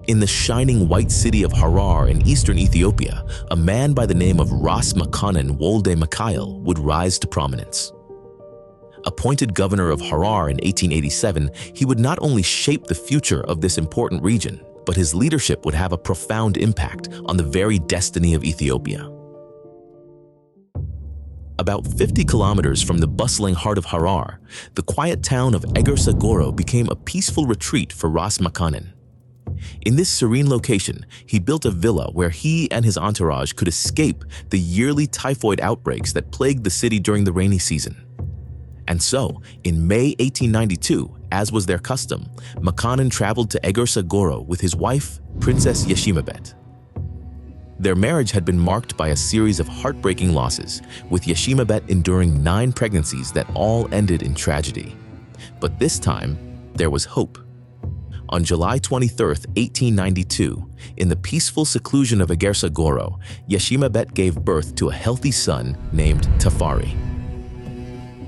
In the shining white city of Harar in eastern Ethiopia, a man by the name of Ras Makanan Wolde Mikhail would rise to prominence. Appointed governor of Harar in 1887, he would not only shape the future of this important region, but his leadership would have a profound impact on the very destiny of Ethiopia. About 50 kilometers from the bustling heart of Harar, the quiet town of Egersagoro became a peaceful retreat for Ras Makanan. In this serene location, he built a villa where he and his entourage could escape the yearly typhoid outbreaks that plagued the city during the rainy season. And so, in May 1892, as was their custom, Makanan traveled to Egersagoro with his wife, Princess Yeshimabet. Their marriage had been marked by a series of heartbreaking losses, with Yeshimabet enduring 9 pregnancies that all ended in tragedy. But this time, there was hope. On July 23, 1892, in the peaceful seclusion of Egersagoro, Yeshimabet gave birth to a healthy son named Tafari.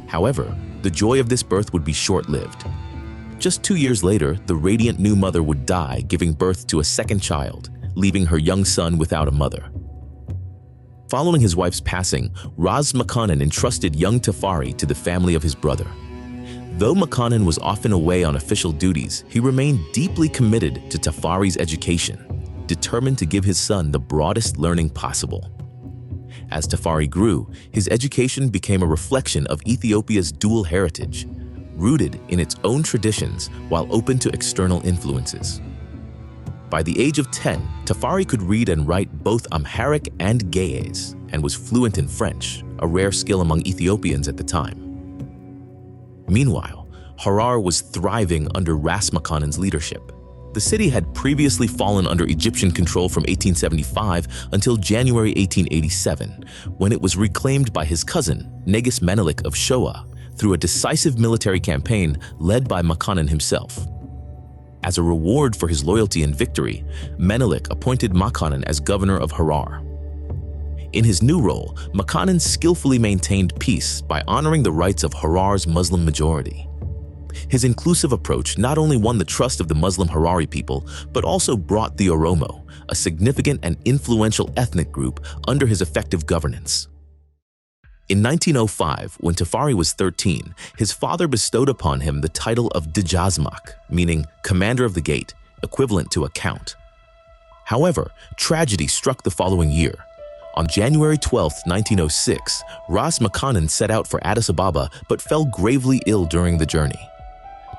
However, the joy of this birth would be short-lived. Just 2 years later, the radiant new mother would die, giving birth to a second child, leaving her young son without a mother. Following his wife's passing, Ras Makanan entrusted young Tafari to the family of his brother. Though Makanan was often away on official duties, he remained deeply committed to Tafari's education, determined to give his son the broadest learning possible. As Tafari grew, his education became a reflection of Ethiopia's dual heritage, rooted in its own traditions while open to external influences. By the age of 10, Tafari could read and write both Amharic and Ge'ez and was fluent in French, a rare skill among Ethiopians at the time. Meanwhile, Harar was thriving under Ras Makanan's leadership. The city had previously fallen under Egyptian control from 1875 until January 1887, when it was reclaimed by his cousin, Negus Menelik of Shoa, through a decisive military campaign led by Makanan himself. As a reward for his loyalty and victory, Menelik appointed Makanan as governor of Harar. In his new role, Makanan skillfully maintained peace by honoring the rights of Harar's Muslim majority. His inclusive approach not only won the trust of the Muslim Harari people, but also brought the Oromo, a significant and influential ethnic group, under his effective governance. In 1905, when Tafari was 13, his father bestowed upon him the title of Dejazmak, meaning Commander of the Gate, equivalent to a count. However, tragedy struck the following year. On January 12, 1906, Ras Makanan set out for Addis Ababa but fell gravely ill during the journey.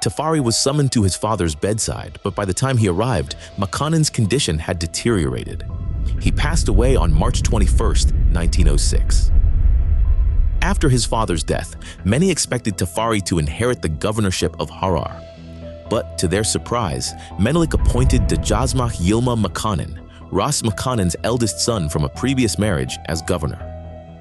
Tafari was summoned to his father's bedside, but by the time he arrived, Makanan's condition had deteriorated. He passed away on March 21, 1906. After his father's death, many expected Tafari to inherit the governorship of Harar. But to their surprise, Menelik appointed Dejazmak Yilma Makanan, Ras Makanan's eldest son from a previous marriage, as governor.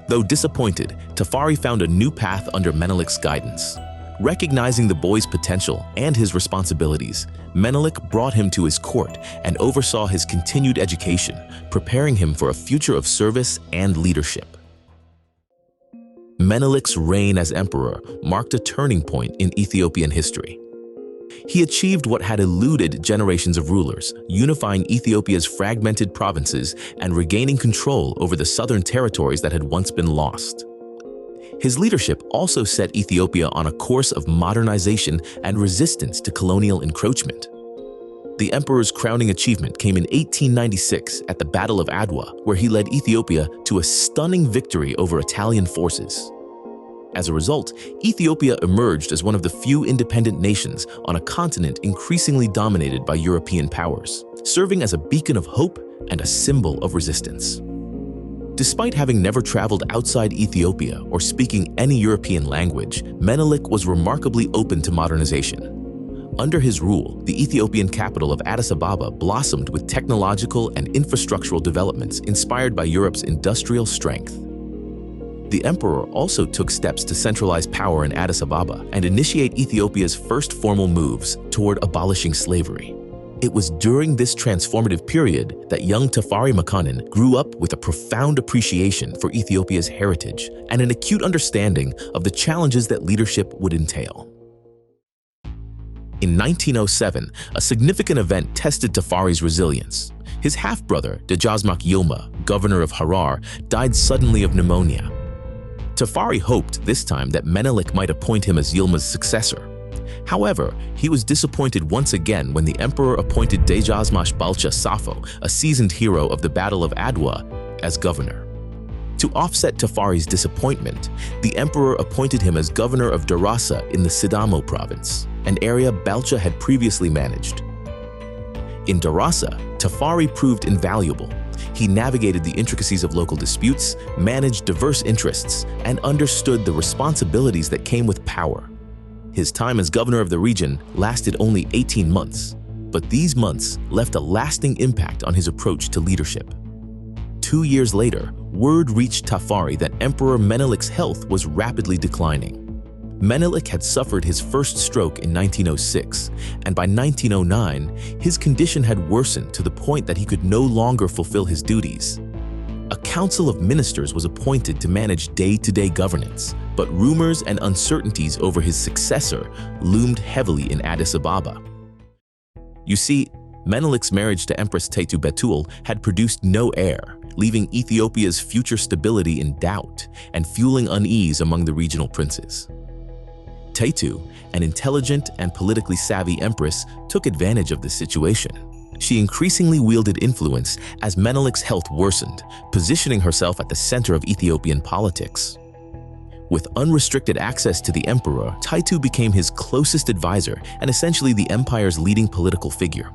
Though disappointed, Tafari found a new path under Menelik's guidance. Recognizing the boy's potential and his responsibilities, Menelik brought him to his court and oversaw his continued education, preparing him for a future of service and leadership. Menelik's reign as emperor marked a turning point in Ethiopian history. He achieved what had eluded generations of rulers, unifying Ethiopia's fragmented provinces and regaining control over the southern territories that had once been lost. His leadership also set Ethiopia on a course of modernization and resistance to colonial encroachment. The emperor's crowning achievement came in 1896 at the Battle of Adwa, where he led Ethiopia to a stunning victory over Italian forces. As a result, Ethiopia emerged as one of the few independent nations on a continent increasingly dominated by European powers, serving as a beacon of hope and a symbol of resistance. Despite having never traveled outside Ethiopia or speaking any European language, Menelik was remarkably open to modernization. Under his rule, the Ethiopian capital of Addis Ababa blossomed with technological and infrastructural developments inspired by Europe's industrial strength. The emperor also took steps to centralize power in Addis Ababa and initiate Ethiopia's first formal moves toward abolishing slavery. It was during this transformative period that young Tafari Makanan grew up with a profound appreciation for Ethiopia's heritage and an acute understanding of the challenges that leadership would entail. In 1907, a significant event tested Tafari's resilience. His half-brother, Dejazmak Yilma, governor of Harar, died suddenly of pneumonia. Tafari hoped this time that Menelik might appoint him as Yilma's successor. However, he was disappointed once again when the emperor appointed Dejazmak Balcha Safo, a seasoned hero of the Battle of Adwa, as governor. To offset Tafari's disappointment, the emperor appointed him as governor of Darasa in the Sidamo province, an area Balcha had previously managed. In Darasa, Tafari proved invaluable. He navigated the intricacies of local disputes, managed diverse interests, and understood the responsibilities that came with power. His time as governor of the region lasted only 18 months, but these months left a lasting impact on his approach to leadership. 2 years later, word reached Tafari that Emperor Menelik's health was rapidly declining. Menelik had suffered his first stroke in 1906, and by 1909, his condition had worsened to the point that he could no longer fulfill his duties. A council of ministers was appointed to manage day-to-day governance, but rumors and uncertainties over his successor loomed heavily in Addis Ababa. You see, Menelik's marriage to Empress Teitu Betul had produced no heir, leaving Ethiopia's future stability in doubt and fueling unease among the regional princes. Teitu, an intelligent and politically savvy empress, took advantage of this situation. She increasingly wielded influence as Menelik's health worsened, positioning herself at the center of Ethiopian politics. With unrestricted access to the emperor, Teitu became his closest advisor and essentially the empire's leading political figure.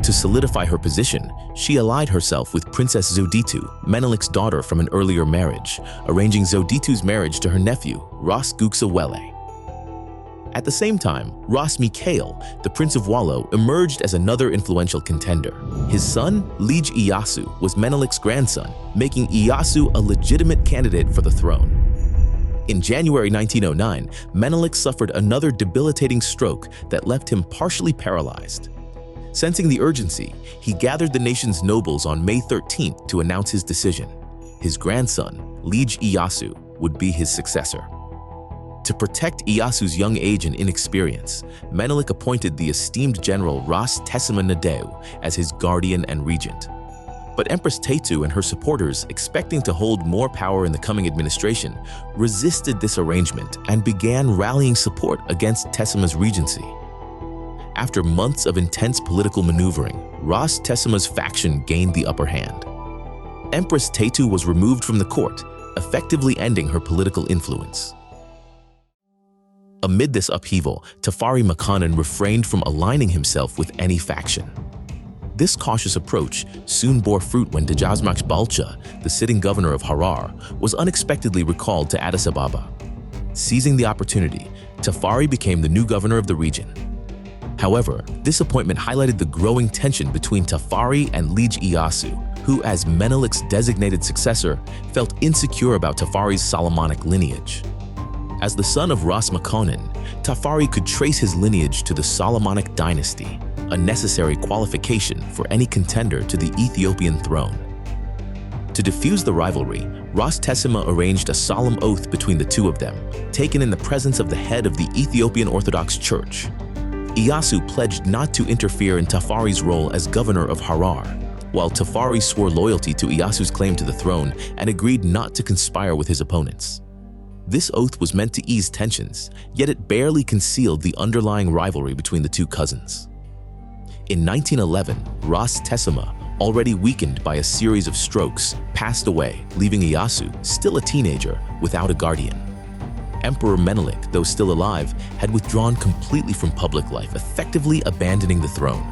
To solidify her position, she allied herself with Princess Zewde, Menelik's daughter from an earlier marriage, arranging Zewde's marriage to her nephew, Ras Guksa Wele. At the same time, Ras Mikhail, the Prince of Wallo, emerged as another influential contender. His son, Lige Iyasu, was Menelik's grandson, making Iyasu a legitimate candidate for the throne. In January 1909, Menelik suffered another debilitating stroke that left him partially paralyzed. Sensing the urgency, he gathered the nation's nobles on May 13th to announce his decision. His grandson, Lige Iyasu, would be his successor. To protect Iyasu's young age and inexperience, Menelik appointed the esteemed general Ras Tessema Nadeu as his guardian and regent. But Empress Teitu and her supporters, expecting to hold more power in the coming administration, resisted this arrangement and began rallying support against Tessema's regency. After months of intense political maneuvering, Ras Tessema's faction gained the upper hand. Empress Teitu was removed from the court, effectively ending her political influence. Amid this upheaval, Tafari Makanan refrained from aligning himself with any faction. This cautious approach soon bore fruit when Dejazmak Balcha, the sitting governor of Harar, was unexpectedly recalled to Addis Ababa. Seizing the opportunity, Tafari became the new governor of the region. However, this appointment highlighted the growing tension between Tafari and Lige Iyasu, who, as Menelik's designated successor, felt insecure about Tafari's Solomonic lineage. As the son of Ras Makonnen, Tafari could trace his lineage to the Solomonic dynasty, a necessary qualification for any contender to the Ethiopian throne. To diffuse the rivalry, Ras Tessema arranged a solemn oath between the two of them, taken in the presence of the head of the Ethiopian Orthodox Church. Iyasu pledged not to interfere in Tafari's role as governor of Harar, while Tafari swore loyalty to Iyasu's claim to the throne and agreed not to conspire with his opponents. This oath was meant to ease tensions, yet it barely concealed the underlying rivalry between the two cousins. In 1911, Ras Tessema, already weakened by a series of strokes, passed away, leaving Iyasu, still a teenager, without a guardian. Emperor Menelik, though still alive, had withdrawn completely from public life, effectively abandoning the throne.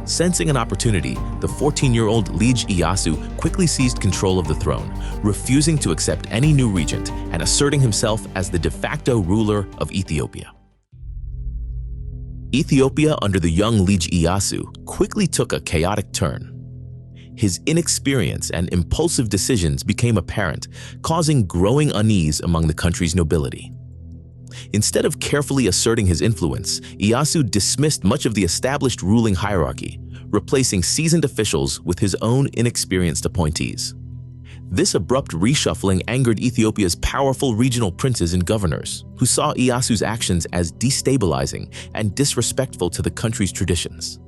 Sensing an opportunity, the 14-year-old Lige Iyasu quickly seized control of the throne, refusing to accept any new regent and asserting himself as the de facto ruler of Ethiopia. Ethiopia under the young Lige Iyasu quickly took a chaotic turn. His inexperience and impulsive decisions became apparent, causing growing unease among the country's nobility. Instead of carefully asserting his influence, Iyasu dismissed much of the established ruling hierarchy, replacing seasoned officials with his own inexperienced appointees. This abrupt reshuffling angered Ethiopia's powerful regional princes and governors, who saw Iyasu's actions as destabilizing and disrespectful to the country's traditions.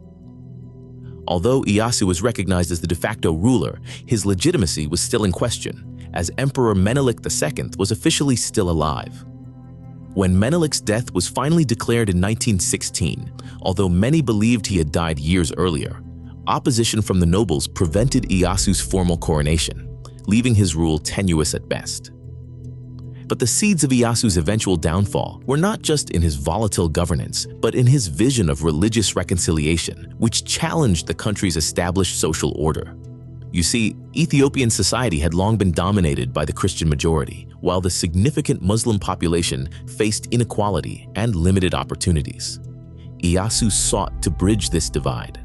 Although Iyasu was recognized as the de facto ruler, his legitimacy was still in question, as Emperor Menelik II was officially still alive. When Menelik's death was finally declared in 1916, although many believed he had died years earlier, opposition from the nobles prevented Iyasu's formal coronation, leaving his rule tenuous at best. But the seeds of Iyasu's eventual downfall were not just in his volatile governance, but in his vision of religious reconciliation, which challenged the country's established social order. You see, Ethiopian society had long been dominated by the Christian majority, while the significant Muslim population faced inequality and limited opportunities. Iyasu sought to bridge this divide.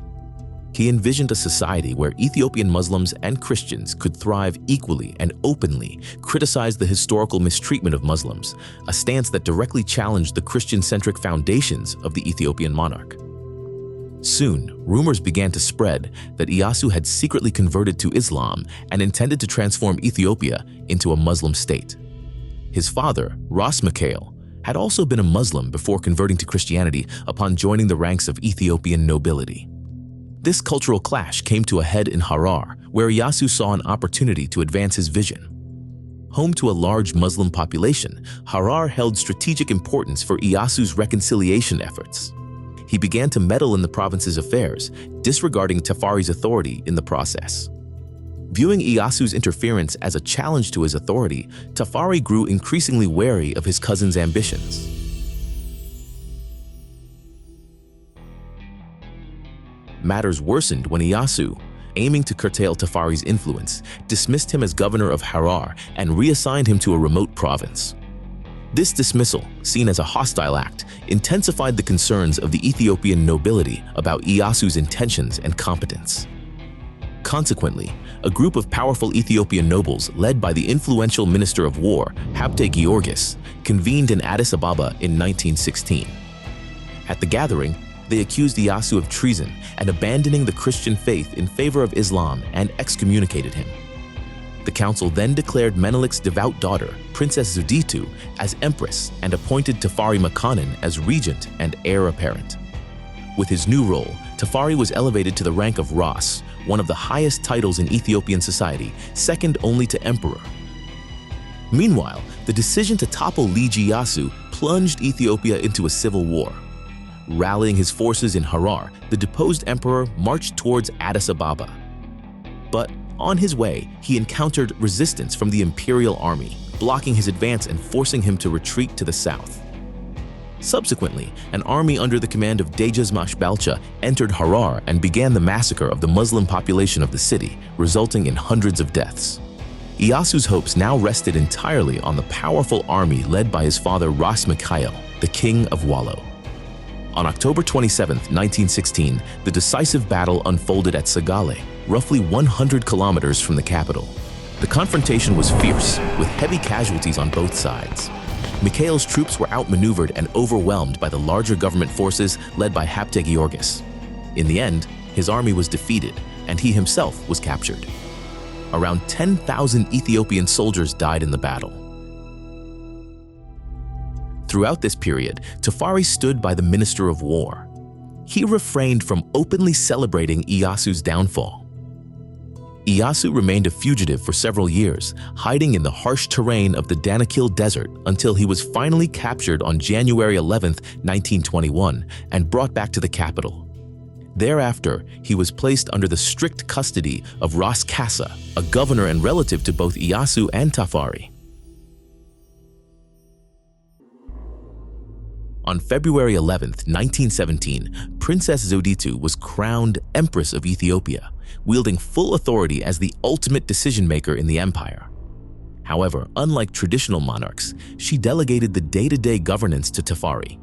He envisioned a society where Ethiopian Muslims and Christians could thrive equally and openly, criticize the historical mistreatment of Muslims, a stance that directly challenged the Christian-centric foundations of the Ethiopian monarch. Soon, rumors began to spread that Iyasu had secretly converted to Islam and intended to transform Ethiopia into a Muslim state. His father, Ras Mikhail, had also been a Muslim before converting to Christianity upon joining the ranks of Ethiopian nobility. This cultural clash came to a head in Harar, where Iyasu saw an opportunity to advance his vision. Home to a large Muslim population, Harar held strategic importance for Iyasu's reconciliation efforts. He began to meddle in the province's affairs, disregarding Tafari's authority in the process. Viewing Iyasu's interference as a challenge to his authority, Tafari grew increasingly wary of his cousin's ambitions. Matters worsened when Iyasu, aiming to curtail Tafari's influence, dismissed him as governor of Harar and reassigned him to a remote province. This dismissal, seen as a hostile act, intensified the concerns of the Ethiopian nobility about Iyasu's intentions and competence. Consequently, a group of powerful Ethiopian nobles led by the influential Minister of War, Habte Georgis, convened in Addis Ababa in 1916. At the gathering, they accused Iyasu of treason and abandoning the Christian faith in favor of Islam and excommunicated him. The council then declared Menelik's devout daughter, Princess Zewde, as empress and appointed Tafari Makanin as regent and heir apparent. With his new role, Tafari was elevated to the rank of Ras, one of the highest titles in Ethiopian society, second only to emperor. Meanwhile, the decision to topple Liji Iyasu plunged Ethiopia into a civil war. Rallying his forces in Harar, the deposed emperor marched towards Addis Ababa. But on his way, he encountered resistance from the imperial army, blocking his advance and forcing him to retreat to the south. Subsequently, an army under the command of Dejazmash Balcha entered Harar and began the massacre of the Muslim population of the city, resulting in hundreds of deaths. Iyasu's hopes now rested entirely on the powerful army led by his father Ras Mikhail, the king of Wallo. On October 27, 1916, the decisive battle unfolded at Sagale, roughly 100 kilometers from the capital. The confrontation was fierce, with heavy casualties on both sides. Mikhail's troops were outmaneuvered and overwhelmed by the larger government forces led by Habte Georgis. In the end, his army was defeated, and he himself was captured. Around 10,000 Ethiopian soldiers died in the battle. Throughout this period, Tafari stood by the Minister of War. He refrained from openly celebrating Iyasu's downfall. Iyasu remained a fugitive for several years, hiding in the harsh terrain of the Danakil Desert until he was finally captured on January 11, 1921, and brought back to the capital. Thereafter, he was placed under the strict custody of Ras Kassa, a governor and relative to both Iyasu and Tafari. On February 11, 1917, Princess Zewde was crowned Empress of Ethiopia, wielding full authority as the ultimate decision-maker in the empire. However, unlike traditional monarchs, she delegated the day-to-day governance to Tafari.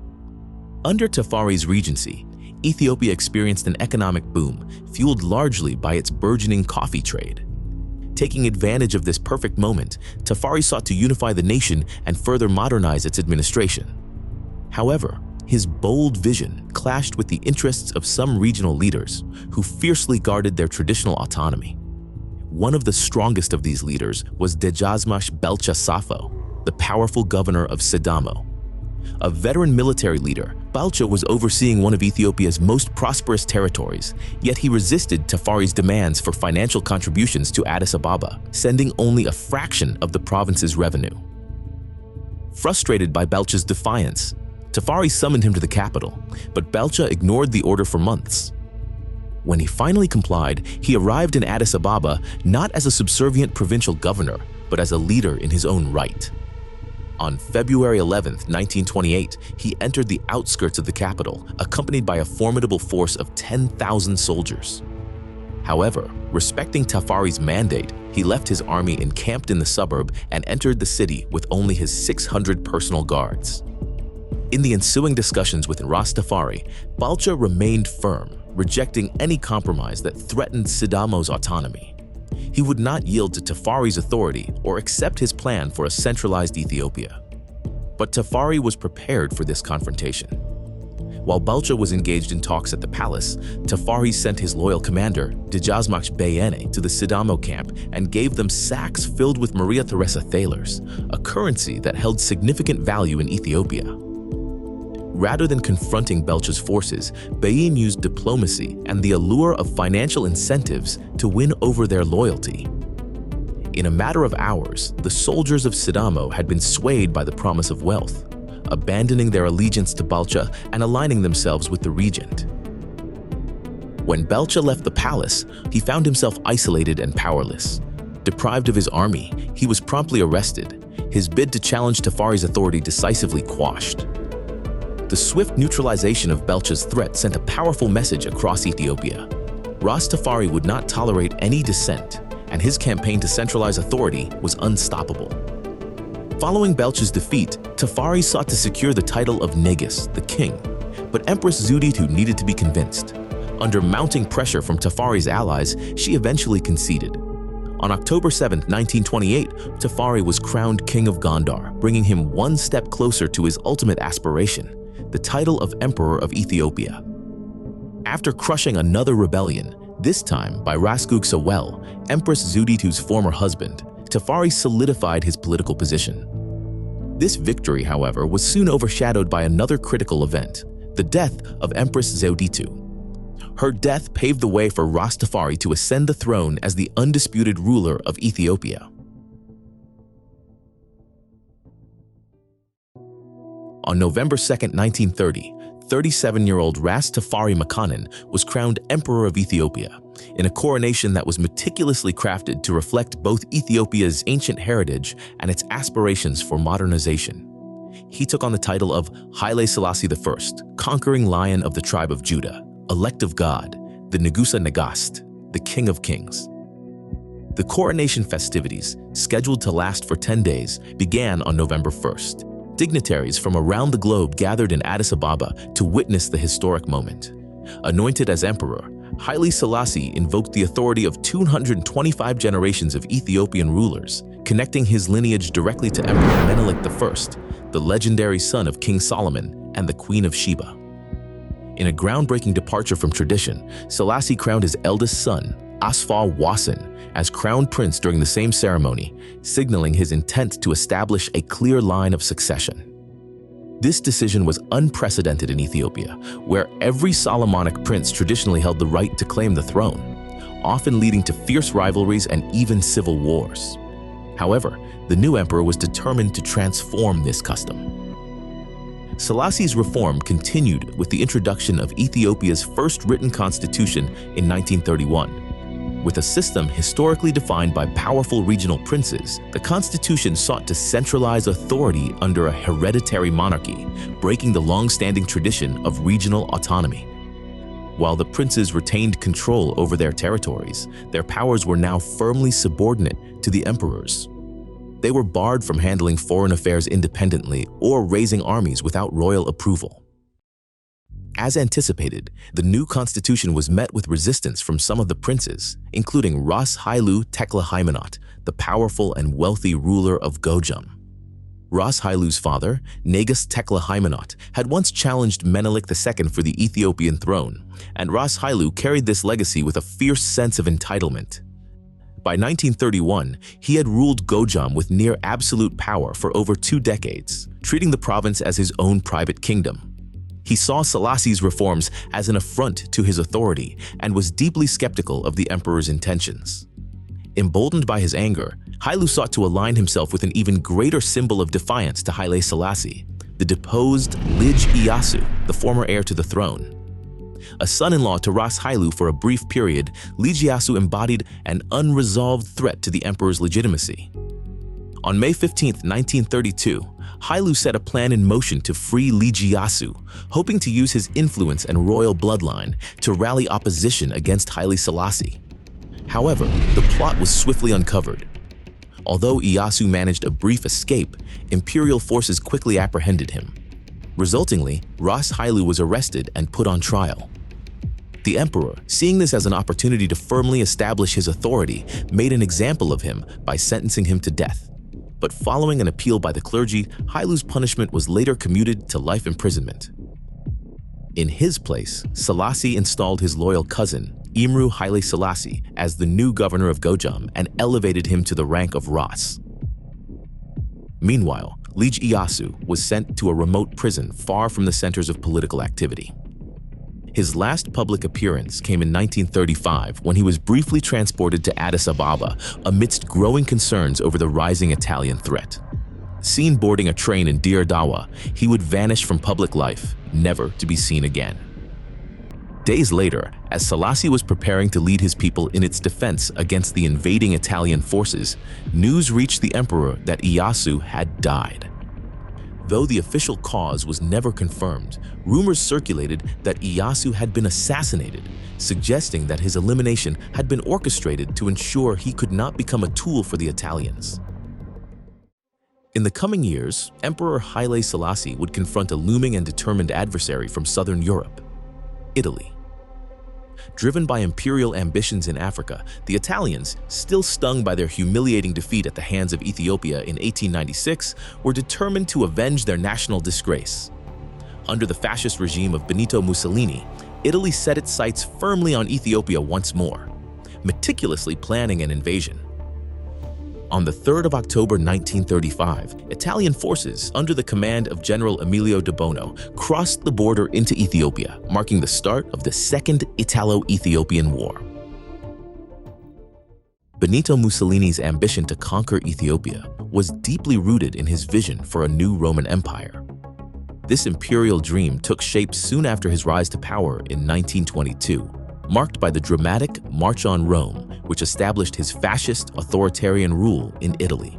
Under Tafari's regency, Ethiopia experienced an economic boom, fueled largely by its burgeoning coffee trade. Taking advantage of this perfect moment, Tafari sought to unify the nation and further modernize its administration. However, his bold vision clashed with the interests of some regional leaders who fiercely guarded their traditional autonomy. One of the strongest of these leaders was Dejazmash Belcha Safo, the powerful governor of Sidamo. A veteran military leader, Belcha was overseeing one of Ethiopia's most prosperous territories, yet he resisted Tafari's demands for financial contributions to Addis Ababa, sending only a fraction of the province's revenue. Frustrated by Belcha's defiance, Tafari summoned him to the capital, but Belcha ignored the order for months. When he finally complied, he arrived in Addis Ababa not as a subservient provincial governor, but as a leader in his own right. On February 11, 1928, he entered the outskirts of the capital, accompanied by a formidable force of 10,000 soldiers. However, respecting Tafari's mandate, he left his army encamped in the suburb and entered the city with only his 600 personal guards. In the ensuing discussions with Ras Tafari, Belcha remained firm, rejecting any compromise that threatened Sidamo's autonomy. He would not yield to Tafari's authority or accept his plan for a centralized Ethiopia. But Tafari was prepared for this confrontation. While Belcha was engaged in talks at the palace, Tafari sent his loyal commander, Dejazmash Bayene, to the Sidamo camp and gave them sacks filled with Maria Theresa thalers, a currency that held significant value in Ethiopia. Rather than confronting Belcha's forces, Bayene used diplomacy and the allure of financial incentives to win over their loyalty. In a matter of hours, the soldiers of Sidamo had been swayed by the promise of wealth, abandoning their allegiance to Belcha and aligning themselves with the regent. When Belcha left the palace, he found himself isolated and powerless. Deprived of his army, he was promptly arrested, his bid to challenge Tafari's authority decisively quashed. The swift neutralization of Belcha's threat sent a powerful message across Ethiopia. Ras Tafari would not tolerate any dissent, and his campaign to centralize authority was unstoppable. Following Belcha's defeat, Tafari sought to secure the title of Negus, the king, but Empress Zewde needed to be convinced. Under mounting pressure from Tafari's allies, she eventually conceded. On October 7, 1928, Tafari was crowned King of Gondar, bringing him one step closer to his ultimate aspiration, the title of Emperor of Ethiopia. After crushing another rebellion, this time by Rasgug Sewell, Empress Zewde's former husband, Tafari solidified his political position. This victory, however, was soon overshadowed by another critical event, the death of Empress Zewde. Her death paved the way for Ras Tafari to ascend the throne as the undisputed ruler of Ethiopia. On November 2, 1930, 37-year-old Ras Tafari Makanin was crowned Emperor of Ethiopia, in a coronation that was meticulously crafted to reflect both Ethiopia's ancient heritage and its aspirations for modernization. He took on the title of Haile Selassie I, conquering lion of the tribe of Judah, elect of God, the Negusa Negast, the King of Kings. The coronation festivities, scheduled to last for 10 days, began on November 1st. Dignitaries from around the globe gathered in Addis Ababa to witness the historic moment. Anointed as emperor, Haile Selassie invoked the authority of 225 generations of Ethiopian rulers, connecting his lineage directly to Emperor Menelik I, the legendary son of King Solomon and the Queen of Sheba. In a groundbreaking departure from tradition, Selassie crowned his eldest son, Asfa-Wossen, as crown prince during the same ceremony, signaling his intent to establish a clear line of succession. This decision was unprecedented in Ethiopia, where every Solomonic prince traditionally held the right to claim the throne, often leading to fierce rivalries and even civil wars. However, the new emperor was determined to transform this custom. Selassie's reform continued with the introduction of Ethiopia's first written constitution in 1931. With a system historically defined by powerful regional princes, the constitution sought to centralize authority under a hereditary monarchy, breaking the long-standing tradition of regional autonomy. While the princes retained control over their territories, their powers were now firmly subordinate to the emperors. They were barred from handling foreign affairs independently or raising armies without royal approval. As anticipated, the new constitution was met with resistance from some of the princes, including Ras Haile Selassie, the powerful and wealthy ruler of Gojum. Ras Haile's father, Negus Selassie, had once challenged Menelik II for the Ethiopian throne, and Ras Haile carried this legacy with a fierce sense of entitlement. By 1931, he had ruled Gojam with near absolute power for over 2 decades, treating the province as his own private kingdom. He saw Selassie's reforms as an affront to his authority and was deeply skeptical of the emperor's intentions. Emboldened by his anger, Haile sought to align himself with an even greater symbol of defiance to Haile Selassie, the deposed Lige Iyasu, the former heir to the throne. A son-in-law to Ras Haile for a brief period, Lige Iyasu embodied an unresolved threat to the emperor's legitimacy. On May 15, 1932, Haile set a plan in motion to free Lige Iyasu, hoping to use his influence and royal bloodline to rally opposition against Haile Selassie. However, the plot was swiftly uncovered. Although Iyasu managed a brief escape, imperial forces quickly apprehended him. Resultingly, Ras Haile was arrested and put on trial. The emperor, seeing this as an opportunity to firmly establish his authority, made an example of him by sentencing him to death. But following an appeal by the clergy, Haile's punishment was later commuted to life imprisonment. In his place, Selassie installed his loyal cousin, Emperor Haile Selassie, as the new governor of Gojam and elevated him to the rank of Ras. Meanwhile, Lige Iyasu was sent to a remote prison far from the centers of political activity. His last public appearance came in 1935 when he was briefly transported to Addis Ababa amidst growing concerns over the rising Italian threat. Seen boarding a train in Dir Dawa, he would vanish from public life, never to be seen again. Days later, as Selassie was preparing to lead his people in its defense against the invading Italian forces, news reached the emperor that Iyasu had died. Though the official cause was never confirmed, rumors circulated that Iyasu had been assassinated, suggesting that his elimination had been orchestrated to ensure he could not become a tool for the Italians. In the coming years, Emperor Haile Selassie would confront a looming and determined adversary from southern Europe, Italy. Driven by imperial ambitions in Africa, the Italians, still stung by their humiliating defeat at the hands of Ethiopia in 1896, were determined to avenge their national disgrace. Under the fascist regime of Benito Mussolini, Italy set its sights firmly on Ethiopia once more, meticulously planning an invasion. On the 3rd of October 1935, Italian forces under the command of General Emilio de Bono crossed the border into Ethiopia, marking the start of the Second Italo-Ethiopian War. Benito Mussolini's ambition to conquer Ethiopia was deeply rooted in his vision for a new Roman Empire. This imperial dream took shape soon after his rise to power in 1922, marked by the dramatic March on Rome, which established his fascist, authoritarian rule in Italy.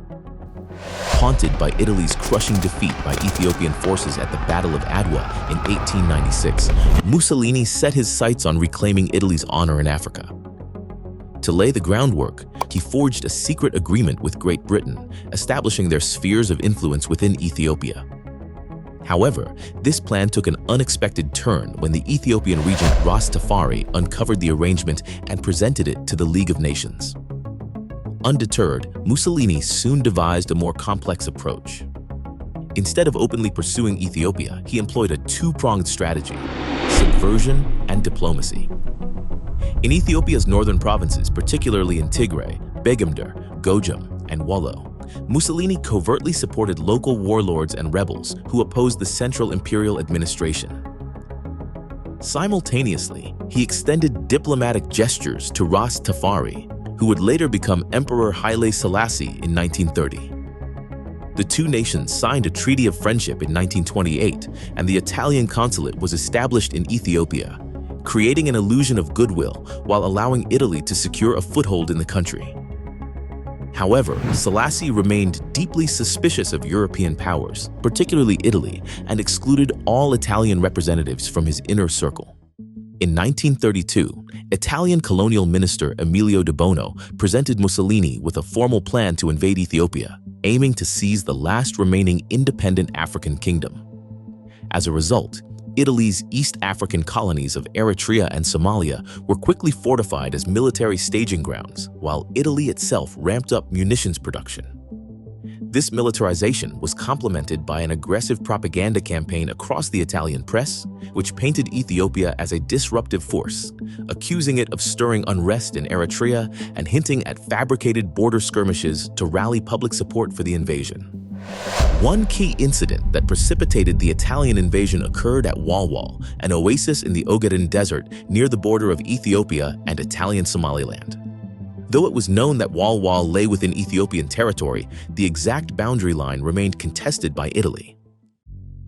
Haunted by Italy's crushing defeat by Ethiopian forces at the Battle of Adwa in 1896, Mussolini set his sights on reclaiming Italy's honor in Africa. To lay the groundwork, he forged a secret agreement with Great Britain, establishing their spheres of influence within Ethiopia. However, this plan took an unexpected turn when the Ethiopian regent Ras Tafari uncovered the arrangement and presented it to the League of Nations. Undeterred, Mussolini soon devised a more complex approach. Instead of openly pursuing Ethiopia, he employed a two-pronged strategy: subversion and diplomacy. In Ethiopia's northern provinces, particularly in Tigray, Begemder, Gojam, and Wollo, Mussolini covertly supported local warlords and rebels who opposed the central imperial administration. Simultaneously, he extended diplomatic gestures to Ras Tafari, who would later become Emperor Haile Selassie in 1930. The two nations signed a treaty of friendship in 1928, and the Italian consulate was established in Ethiopia, creating an illusion of goodwill while allowing Italy to secure a foothold in the country. However, Selassie remained deeply suspicious of European powers, particularly Italy, and excluded all Italian representatives from his inner circle. In 1932, Italian colonial minister Emilio de Bono presented Mussolini with a formal plan to invade Ethiopia, aiming to seize the last remaining independent African kingdom. As a result, Italy's East African colonies of Eritrea and Somalia were quickly fortified as military staging grounds, while Italy itself ramped up munitions production. This militarization was complemented by an aggressive propaganda campaign across the Italian press, which painted Ethiopia as a disruptive force, accusing it of stirring unrest in Eritrea and hinting at fabricated border skirmishes to rally public support for the invasion. One key incident that precipitated the Italian invasion occurred at Walwal, an oasis in the Ogaden Desert near the border of Ethiopia and Italian Somaliland. Though it was known that Walwal lay within Ethiopian territory, the exact boundary line remained contested by Italy.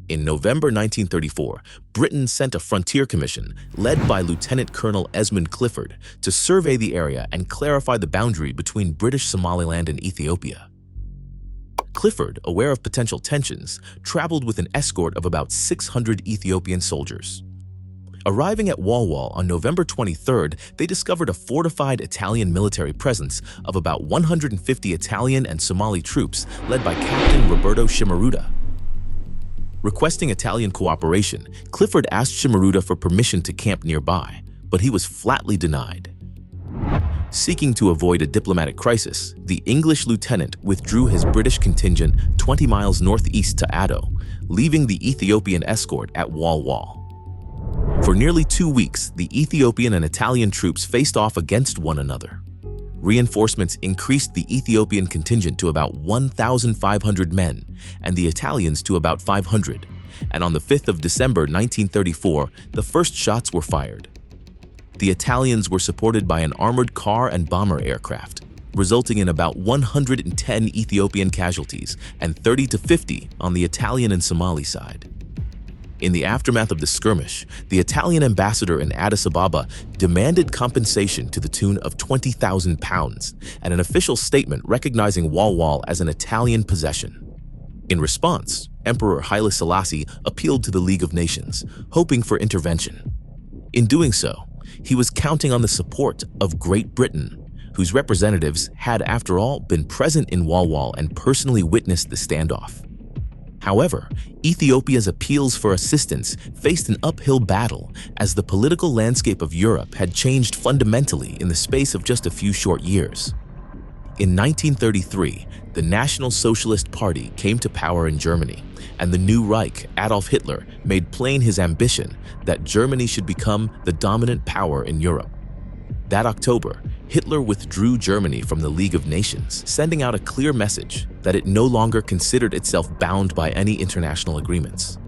In November 1934, Britain sent a frontier commission, led by Lieutenant Colonel Esmond Clifford, to survey the area and clarify the boundary between British Somaliland and Ethiopia. Clifford, aware of potential tensions, traveled with an escort of about 600 Ethiopian soldiers. Arriving at Walwal on November 23rd, they discovered a fortified Italian military presence of about 150 Italian and Somali troops led by Captain Roberto Shimaruda. Requesting Italian cooperation, Clifford asked Shimaruda for permission to camp nearby, but he was flatly denied. Seeking to avoid a diplomatic crisis, the English lieutenant withdrew his British contingent 20 miles northeast to Addo, leaving the Ethiopian escort at Walwal. For nearly 2 weeks, the Ethiopian and Italian troops faced off against one another. Reinforcements increased the Ethiopian contingent to about 1,500 men and the Italians to about 500, and on the 5th of December 1934, the first shots were fired. The Italians were supported by an armored car and bomber aircraft, resulting in about 110 Ethiopian casualties and 30 to 50 on the Italian and Somali side. In the aftermath of the skirmish, the Italian ambassador in Addis Ababa demanded compensation to the tune of £20,000 and an official statement recognizing Walwal as an Italian possession. In response, Emperor Haile Selassie appealed to the League of Nations, hoping for intervention. In doing so, he was counting on the support of Great Britain, whose representatives had, after all, been present in Walwal and personally witnessed the standoff. However, Ethiopia's appeals for assistance faced an uphill battle as the political landscape of Europe had changed fundamentally in the space of just a few short years. In 1933, the National Socialist Party came to power in Germany, and the new Reich, Adolf Hitler, made plain his ambition that Germany should become the dominant power in Europe. That October, Hitler withdrew Germany from the League of Nations, sending out a clear message that it no longer considered itself bound by any international agreements.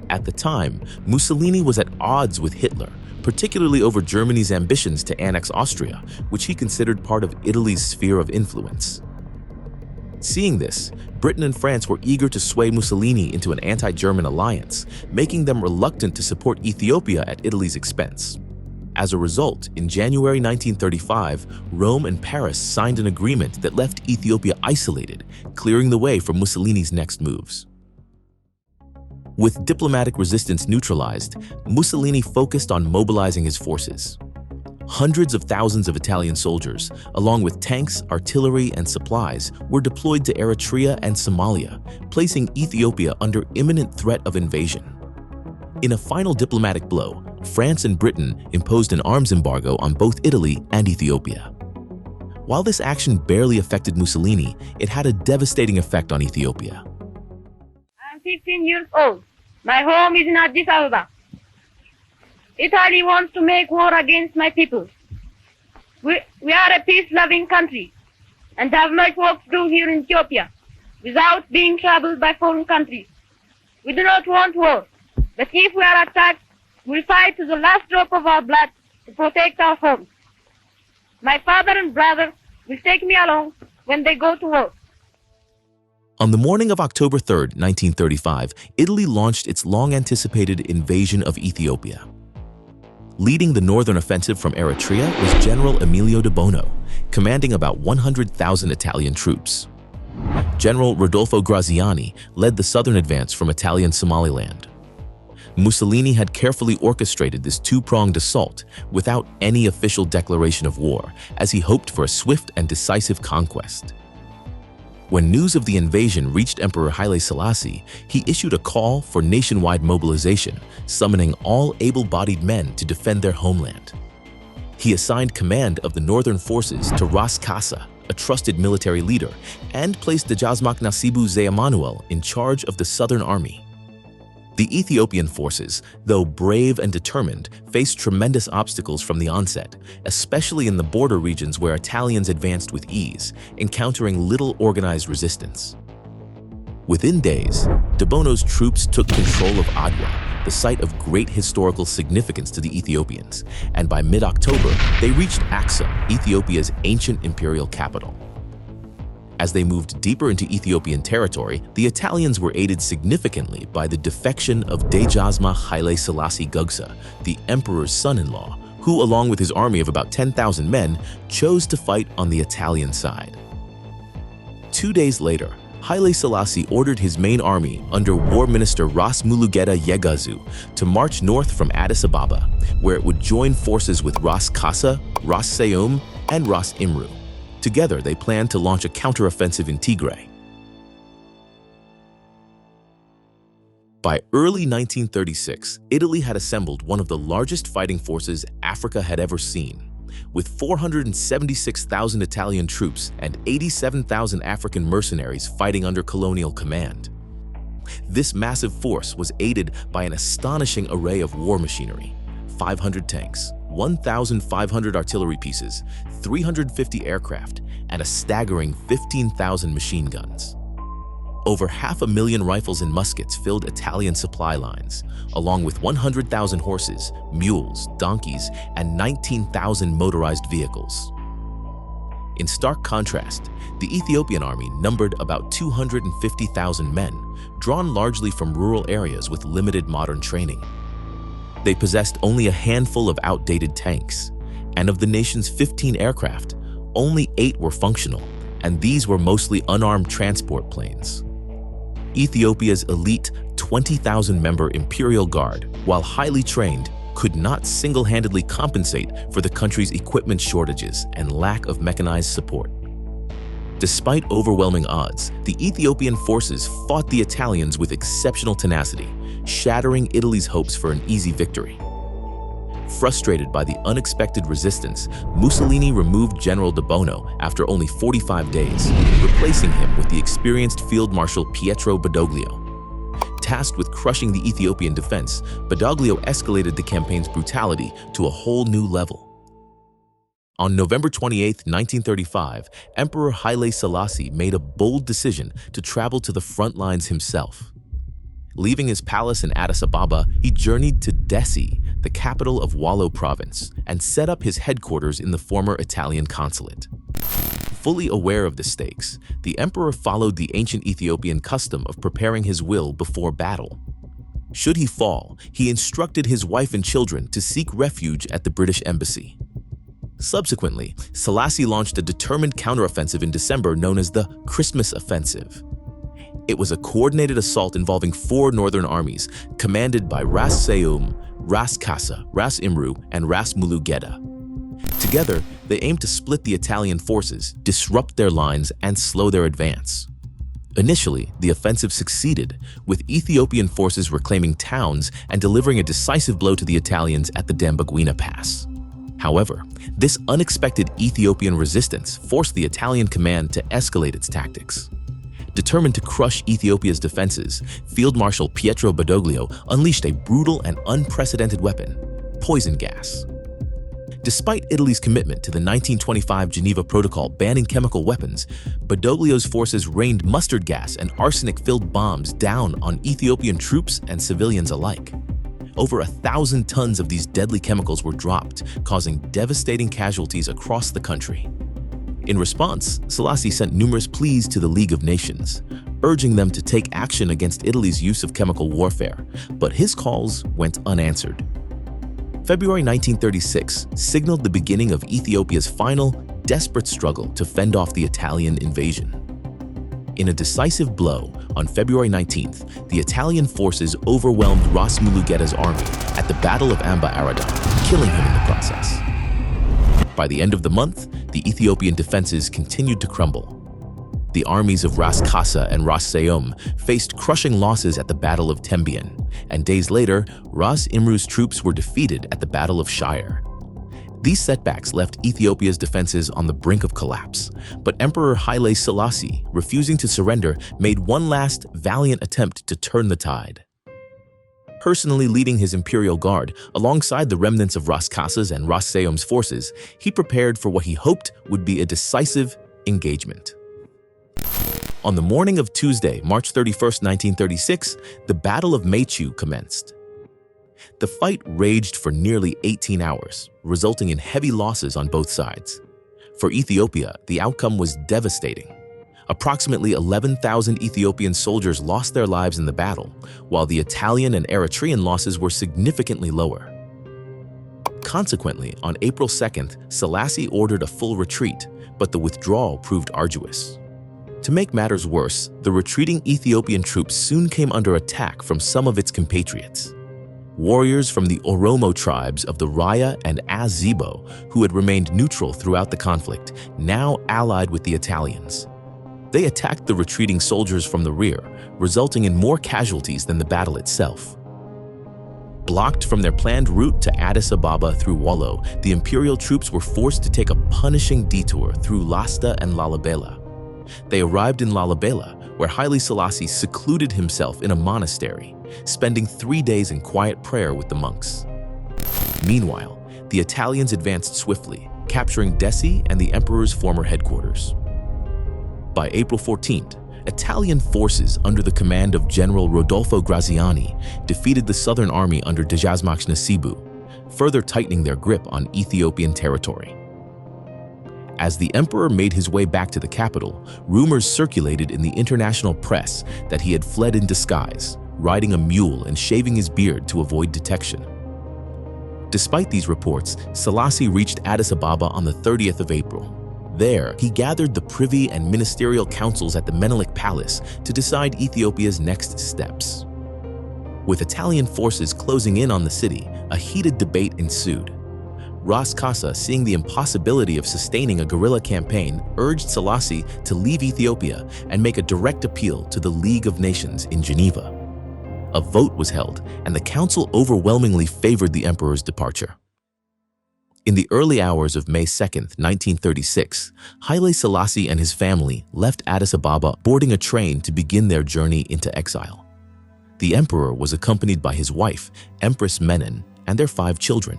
At the time, Mussolini was at odds with Hitler, particularly over Germany's ambitions to annex Austria, which he considered part of Italy's sphere of influence. Seeing this, Britain and France were eager to sway Mussolini into an anti-German alliance, making them reluctant to support Ethiopia at Italy's expense. As a result, in January 1935, Rome and Paris signed an agreement that left Ethiopia isolated, clearing the way for Mussolini's next moves. With diplomatic resistance neutralized, Mussolini focused on mobilizing his forces. Hundreds of thousands of Italian soldiers, along with tanks, artillery, and supplies, were deployed to Eritrea and Somalia, placing Ethiopia under imminent threat of invasion. In a final diplomatic blow, France and Britain imposed an arms embargo on both Italy and Ethiopia. While this action barely affected Mussolini, it had a devastating effect on Ethiopia. I'm 15 years old. My home is in Addis Ababa. Italy wants to make war against my people. We are a peace-loving country and have much work to do here in Ethiopia without being troubled by foreign countries. We do not want war, but if we are attacked, we'll fight to the last drop of our blood to protect our home. My father and brother will take me along when they go to war. On the morning of October 3, 1935, Italy launched its long-anticipated invasion of Ethiopia. Leading the northern offensive from Eritrea was General Emilio de Bono, commanding about 100,000 Italian troops. General Rodolfo Graziani led the southern advance from Italian Somaliland. Mussolini had carefully orchestrated this two-pronged assault without any official declaration of war, as he hoped for a swift and decisive conquest. When news of the invasion reached Emperor Haile Selassie, he issued a call for nationwide mobilization, summoning all able-bodied men to defend their homeland. He assigned command of the northern forces to Ras Kasa, a trusted military leader, and placed Dejazmak Nasibu Zeyemanuel in charge of the Southern Army. The Ethiopian forces, though brave and determined, faced tremendous obstacles from the onset, especially in the border regions where Italians advanced with ease, encountering little organized resistance. Within days, Debono's troops took control of Adwa, the site of great historical significance to the Ethiopians, and by mid-October, they reached Aksum, Ethiopia's ancient imperial capital. As they moved deeper into Ethiopian territory, the Italians were aided significantly by the defection of Dejazmak Haile Selassie Gugsa, the emperor's son-in-law, who, along with his army of about 10,000 men, chose to fight on the Italian side. 2 days later, Haile Selassie ordered his main army under War Minister Ras Mulugeta Yegazu to march north from Addis Ababa, where it would join forces with Ras Kassa, Ras Seum, and Ras Imru. Together, they planned to launch a counteroffensive in Tigray. By early 1936, Italy had assembled one of the largest fighting forces Africa had ever seen, with 476,000 Italian troops and 87,000 African mercenaries fighting under colonial command. This massive force was aided by an astonishing array of war machinery: 500 tanks, 1,500 artillery pieces, 350 aircraft, and a staggering 15,000 machine guns. Over 500,000 rifles and muskets filled Italian supply lines, along with 100,000 horses, mules, donkeys, and 19,000 motorized vehicles. In stark contrast, the Ethiopian army numbered about 250,000 men, drawn largely from rural areas with limited modern training. They possessed only a handful of outdated tanks, and of the nation's 15 aircraft, only 8 were functional, and these were mostly unarmed transport planes. Ethiopia's elite 20,000-member Imperial Guard, while highly trained, could not single-handedly compensate for the country's equipment shortages and lack of mechanized support. Despite overwhelming odds, the Ethiopian forces fought the Italians with exceptional tenacity, shattering Italy's hopes for an easy victory. Frustrated by the unexpected resistance, Mussolini removed General Debono after only 45 days, replacing him with the experienced Field Marshal Pietro Badoglio. Tasked with crushing the Ethiopian defense, Badoglio escalated the campaign's brutality to a whole new level. On November 28, 1935, Emperor Haile Selassie made a bold decision to travel to the front lines himself. Leaving his palace in Addis Ababa, he journeyed to Desi, the capital of Wallo province, and set up his headquarters in the former Italian consulate. Fully aware of the stakes, the emperor followed the ancient Ethiopian custom of preparing his will before battle. Should he fall, he instructed his wife and children to seek refuge at the British embassy. Subsequently, Selassie launched a determined counteroffensive in December known as the Christmas Offensive. It was a coordinated assault involving 4 northern armies, commanded by Ras Seum, Ras Kassa, Ras Imru, and Ras Mulugeta. Together, they aimed to split the Italian forces, disrupt their lines, and slow their advance. Initially, the offensive succeeded, with Ethiopian forces reclaiming towns and delivering a decisive blow to the Italians at the Dambaguina Pass. However, this unexpected Ethiopian resistance forced the Italian command to escalate its tactics. Determined to crush Ethiopia's defenses, Field Marshal Pietro Badoglio unleashed a brutal and unprecedented weapon: poison gas. Despite Italy's commitment to the 1925 Geneva Protocol banning chemical weapons, Badoglio's forces rained mustard gas and arsenic-filled bombs down on Ethiopian troops and civilians alike. Over 1,000 tons of these deadly chemicals were dropped, causing devastating casualties across the country. In response, Selassie sent numerous pleas to the League of Nations, urging them to take action against Italy's use of chemical warfare, but his calls went unanswered. February 1936 signaled the beginning of Ethiopia's final, desperate struggle to fend off the Italian invasion. In a decisive blow, on February 19th, the Italian forces overwhelmed Ras Mulugeta's army at the Battle of Amba Aradan, killing him in the process. By the end of the month, the Ethiopian defenses continued to crumble. The armies of Ras Kassa and Ras Seum faced crushing losses at the Battle of Tembien, and days later, Ras Imru's troops were defeated at the Battle of Shire. These setbacks left Ethiopia's defenses on the brink of collapse, but Emperor Haile Selassie, refusing to surrender, made one last valiant attempt to turn the tide. Personally leading his imperial guard alongside the remnants of Ras Kasa's and Ras Seum's forces, he prepared for what he hoped would be a decisive engagement. On the morning of Tuesday, March 31, 1936, the Battle of Mechu commenced. The fight raged for nearly 18 hours, resulting in heavy losses on both sides. For Ethiopia, the outcome was devastating. Approximately 11,000 Ethiopian soldiers lost their lives in the battle, while the Italian and Eritrean losses were significantly lower. Consequently, on April 2nd, Selassie ordered a full retreat, but the withdrawal proved arduous. To make matters worse, the retreating Ethiopian troops soon came under attack from some of its compatriots. Warriors from the Oromo tribes of the Raya and Azebo, who had remained neutral throughout the conflict, now allied with the Italians. They attacked the retreating soldiers from the rear, resulting in more casualties than the battle itself. Blocked from their planned route to Addis Ababa through Wollo, the imperial troops were forced to take a punishing detour through Lasta and Lalibela. They arrived in Lalibela, where Haile Selassie secluded himself in a monastery, spending 3 days in quiet prayer with the monks. Meanwhile, the Italians advanced swiftly, capturing Desi and the emperor's former headquarters. By April 14th, Italian forces under the command of General Rodolfo Graziani defeated the southern army under Dejazmach Nasibu, further tightening their grip on Ethiopian territory. As the emperor made his way back to the capital, rumors circulated in the international press that he had fled in disguise, riding a mule and shaving his beard to avoid detection. Despite these reports, Selassie reached Addis Ababa on the 30th of April. There, he gathered the privy and ministerial councils at the Menelik Palace to decide Ethiopia's next steps. With Italian forces closing in on the city, a heated debate ensued. Ras Kasa, seeing the impossibility of sustaining a guerrilla campaign, urged Selassie to leave Ethiopia and make a direct appeal to the League of Nations in Geneva. A vote was held, and the council overwhelmingly favored the emperor's departure. In the early hours of May 2, 1936, Haile Selassie and his family left Addis Ababa, boarding a train to begin their journey into exile. The emperor was accompanied by his wife, Empress Menen, and their 5 children.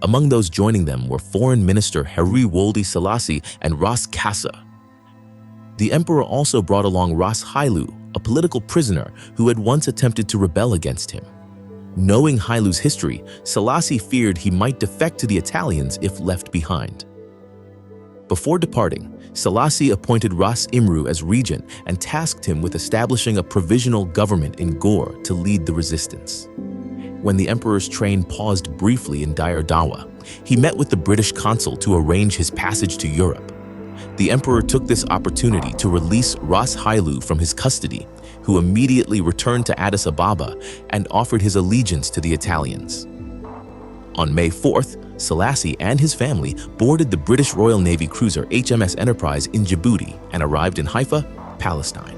Among those joining them were Foreign Minister Haile Selassie and Ras Kasa. The emperor also brought along Ras Hailu, a political prisoner who had once attempted to rebel against him. Knowing Hailu's history, Selassie feared he might defect to the Italians if left behind. Before departing, Selassie appointed Ras Imru as regent and tasked him with establishing a provisional government in Gore to lead the resistance. When the emperor's train paused briefly in Dire Dawa, he met with the British consul to arrange his passage to Europe. The emperor took this opportunity to release Ras Hailu from his custody, who immediately returned to Addis Ababa and offered his allegiance to the Italians. On May 4th, Selassie and his family boarded the British Royal Navy cruiser HMS Enterprise in Djibouti and arrived in Haifa, Palestine.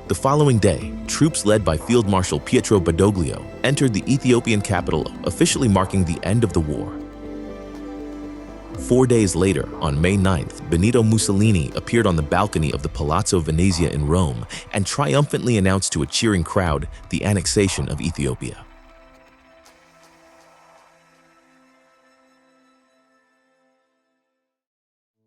The following day, troops led by Field Marshal Pietro Badoglio entered the Ethiopian capital, officially marking the end of the war. 4 days later, on May 9th, Benito Mussolini appeared on the balcony of the Palazzo Venezia in Rome and triumphantly announced to a cheering crowd the annexation of Ethiopia.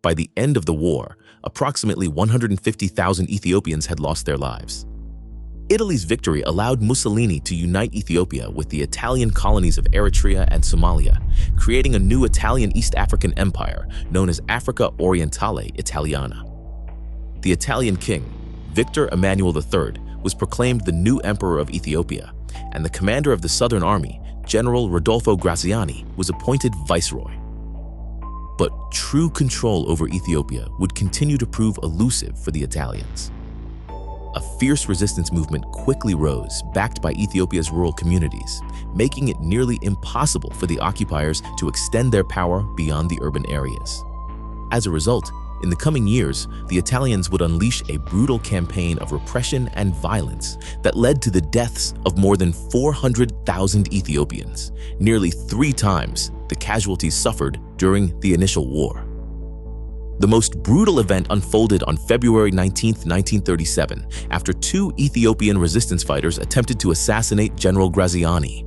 By the end of the war, approximately 150,000 Ethiopians had lost their lives. Italy's victory allowed Mussolini to unite Ethiopia with the Italian colonies of Eritrea and Somalia, creating a new Italian East African empire known as Africa Orientale Italiana. The Italian king, Victor Emmanuel III, was proclaimed the new emperor of Ethiopia, and the commander of the Southern Army, General Rodolfo Graziani, was appointed viceroy. But true control over Ethiopia would continue to prove elusive for the Italians. A fierce resistance movement quickly rose, backed by Ethiopia's rural communities, making it nearly impossible for the occupiers to extend their power beyond the urban areas. As a result, in the coming years, the Italians would unleash a brutal campaign of repression and violence that led to the deaths of more than 400,000 Ethiopians, nearly 3 times the casualties suffered during the initial war. The most brutal event unfolded on February 19, 1937, after two Ethiopian resistance fighters attempted to assassinate General Graziani.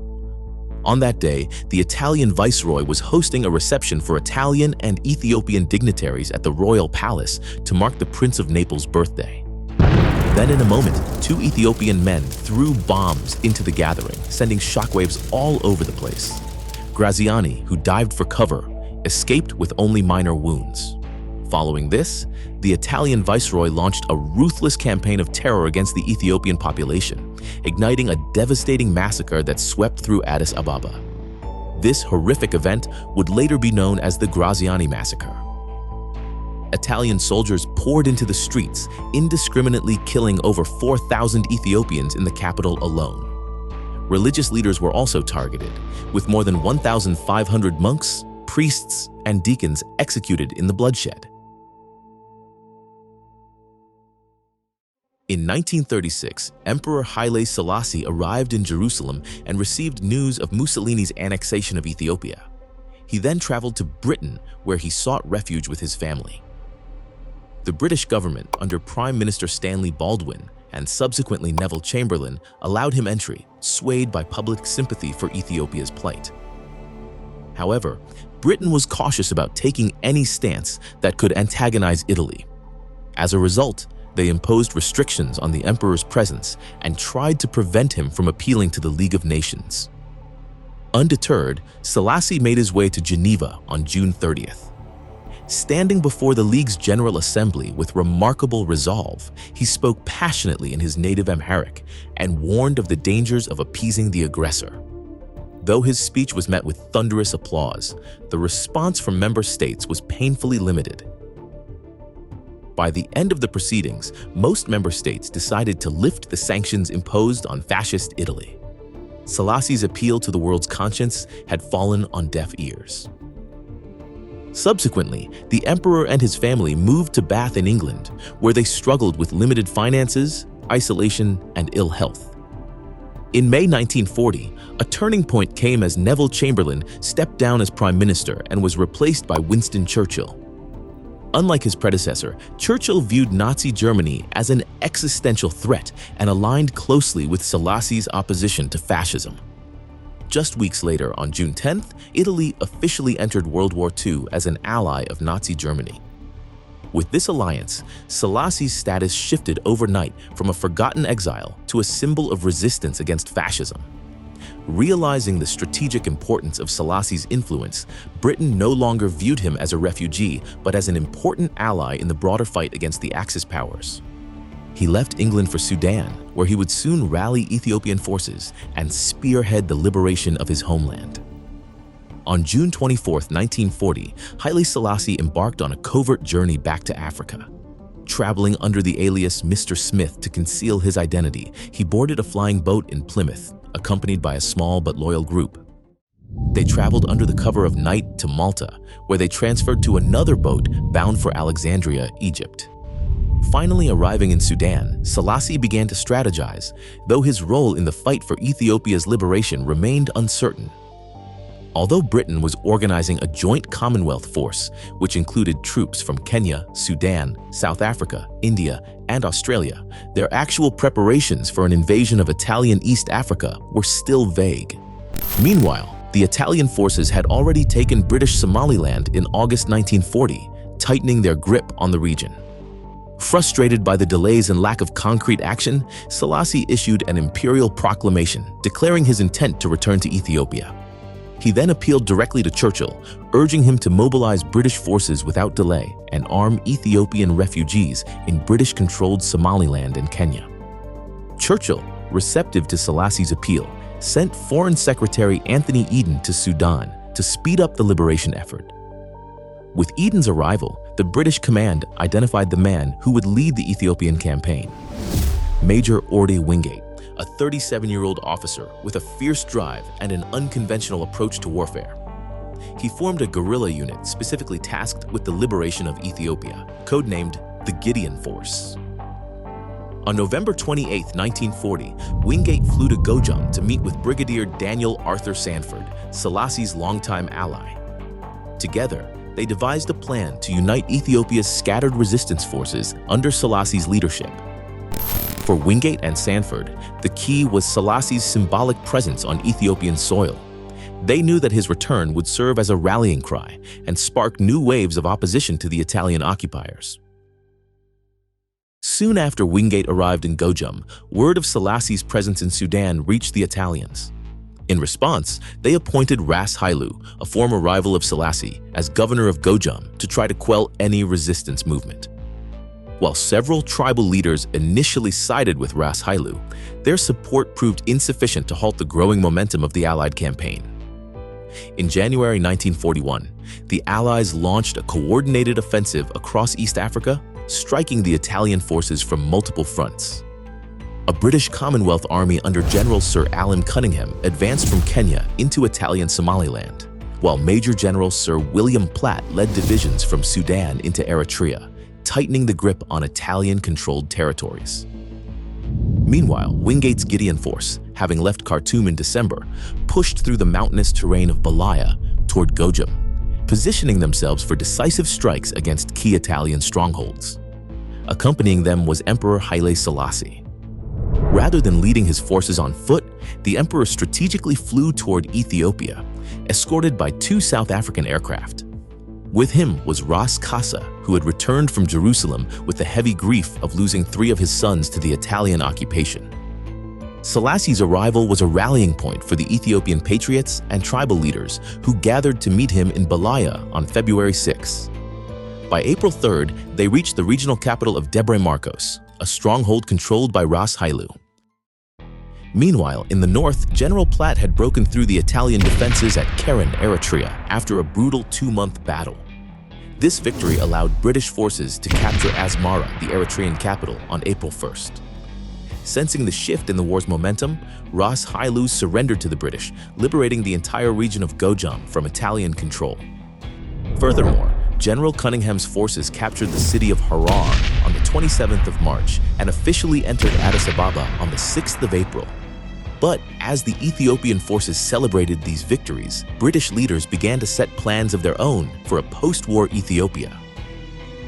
On that day, the Italian viceroy was hosting a reception for Italian and Ethiopian dignitaries at the royal palace to mark the Prince of Naples' birthday. Then in a moment, two Ethiopian men threw bombs into the gathering, sending shockwaves all over the place. Graziani, who dived for cover, escaped with only minor wounds. Following this, the Italian viceroy launched a ruthless campaign of terror against the Ethiopian population, igniting a devastating massacre that swept through Addis Ababa. This horrific event would later be known as the Graziani Massacre. Italian soldiers poured into the streets, indiscriminately killing over 4,000 Ethiopians in the capital alone. Religious leaders were also targeted, with more than 1,500 monks, priests, and deacons executed in the bloodshed. In 1936, Emperor Haile Selassie arrived in Jerusalem and received news of Mussolini's annexation of Ethiopia. He then traveled to Britain, where he sought refuge with his family. The British government, under Prime Minister Stanley Baldwin and subsequently Neville Chamberlain, allowed him entry, swayed by public sympathy for Ethiopia's plight. However, Britain was cautious about taking any stance that could antagonize Italy. As a result, they imposed restrictions on the emperor's presence and tried to prevent him from appealing to the League of Nations. Undeterred, Selassie made his way to Geneva on June 30th. Standing before the League's General Assembly with remarkable resolve, he spoke passionately in his native Amharic and warned of the dangers of appeasing the aggressor. Though his speech was met with thunderous applause, the response from member states was painfully limited. By the end of the proceedings, most member states decided to lift the sanctions imposed on fascist Italy. Selassie's appeal to the world's conscience had fallen on deaf ears. Subsequently, the emperor and his family moved to Bath in England, where they struggled with limited finances, isolation, and ill health. In May 1940, a turning point came as Neville Chamberlain stepped down as prime minister and was replaced by Winston Churchill. Unlike his predecessor, Churchill viewed Nazi Germany as an existential threat and aligned closely with Selassie's opposition to fascism. Just weeks later, on June 10th, Italy officially entered World War II as an ally of Nazi Germany. With this alliance, Selassie's status shifted overnight from a forgotten exile to a symbol of resistance against fascism. Realizing the strategic importance of Selassie's influence, Britain no longer viewed him as a refugee, but as an important ally in the broader fight against the Axis powers. He left England for Sudan, where he would soon rally Ethiopian forces and spearhead the liberation of his homeland. On June 24, 1940, Haile Selassie embarked on a covert journey back to Africa. Traveling under the alias Mr. Smith to conceal his identity, he boarded a flying boat in Plymouth, accompanied by a small but loyal group. They traveled under the cover of night to Malta, where they transferred to another boat bound for Alexandria, Egypt. Finally arriving in Sudan, Selassie began to strategize, though his role in the fight for Ethiopia's liberation remained uncertain. Although Britain was organizing a joint Commonwealth force, which included troops from Kenya, Sudan, South Africa, India, and Australia, their actual preparations for an invasion of Italian East Africa were still vague. Meanwhile, the Italian forces had already taken British Somaliland in August 1940, tightening their grip on the region. Frustrated by the delays and lack of concrete action, Selassie issued an imperial proclamation declaring his intent to return to Ethiopia. He then appealed directly to Churchill, urging him to mobilize British forces without delay and arm Ethiopian refugees in British-controlled Somaliland and Kenya. Churchill, receptive to Selassie's appeal, sent Foreign Secretary Anthony Eden to Sudan to speed up the liberation effort. With Eden's arrival, the British command identified the man who would lead the Ethiopian campaign: Major Orde Wingate, a 37-year-old officer with a fierce drive and an unconventional approach to warfare. He formed a guerrilla unit specifically tasked with the liberation of Ethiopia, codenamed the Gideon Force. On November 28, 1940, Wingate flew to Gojam to meet with Brigadier Daniel Arthur Sanford, Selassie's longtime ally. Together, they devised a plan to unite Ethiopia's scattered resistance forces under Selassie's leadership. For Wingate and Sanford, the key was Selassie's symbolic presence on Ethiopian soil. They knew that his return would serve as a rallying cry and spark new waves of opposition to the Italian occupiers. Soon after Wingate arrived in Gojam, word of Selassie's presence in Sudan reached the Italians. In response, they appointed Ras Haile, a former rival of Selassie, as governor of Gojam to try to quell any resistance movement. While several tribal leaders initially sided with Ras Haile, their support proved insufficient to halt the growing momentum of the Allied campaign. In January 1941, the Allies launched a coordinated offensive across East Africa, striking the Italian forces from multiple fronts. A British Commonwealth army under General Sir Alan Cunningham advanced from Kenya into Italian Somaliland, while Major General Sir William Platt led divisions from Sudan into Eritrea, tightening the grip on Italian-controlled territories. Meanwhile, Wingate's Gideon force, having left Khartoum in December, pushed through the mountainous terrain of Balaya toward Gojam, positioning themselves for decisive strikes against key Italian strongholds. Accompanying them was Emperor Haile Selassie. Rather than leading his forces on foot, the emperor strategically flew toward Ethiopia, escorted by 2 South African aircraft. With him was Ras Kassa, who had returned from Jerusalem with the heavy grief of losing 3 of his sons to the Italian occupation. Selassie's arrival was a rallying point for the Ethiopian patriots and tribal leaders who gathered to meet him in Balaya on February 6. By April 3rd, they reached the regional capital of Debre Marcos, a stronghold controlled by Ras Haile. Meanwhile, in the north, General Platt had broken through the Italian defenses at Keren, Eritrea, after a brutal 2-month battle. This victory allowed British forces to capture Asmara, the Eritrean capital, on April 1st. Sensing the shift in the war's momentum, Ras Haile surrendered to the British, liberating the entire region of Gojam from Italian control. Furthermore, General Cunningham's forces captured the city of Harar on the 27th of March and officially entered Addis Ababa on the 6th of April. But as the Ethiopian forces celebrated these victories, British leaders began to set plans of their own for a post-war Ethiopia.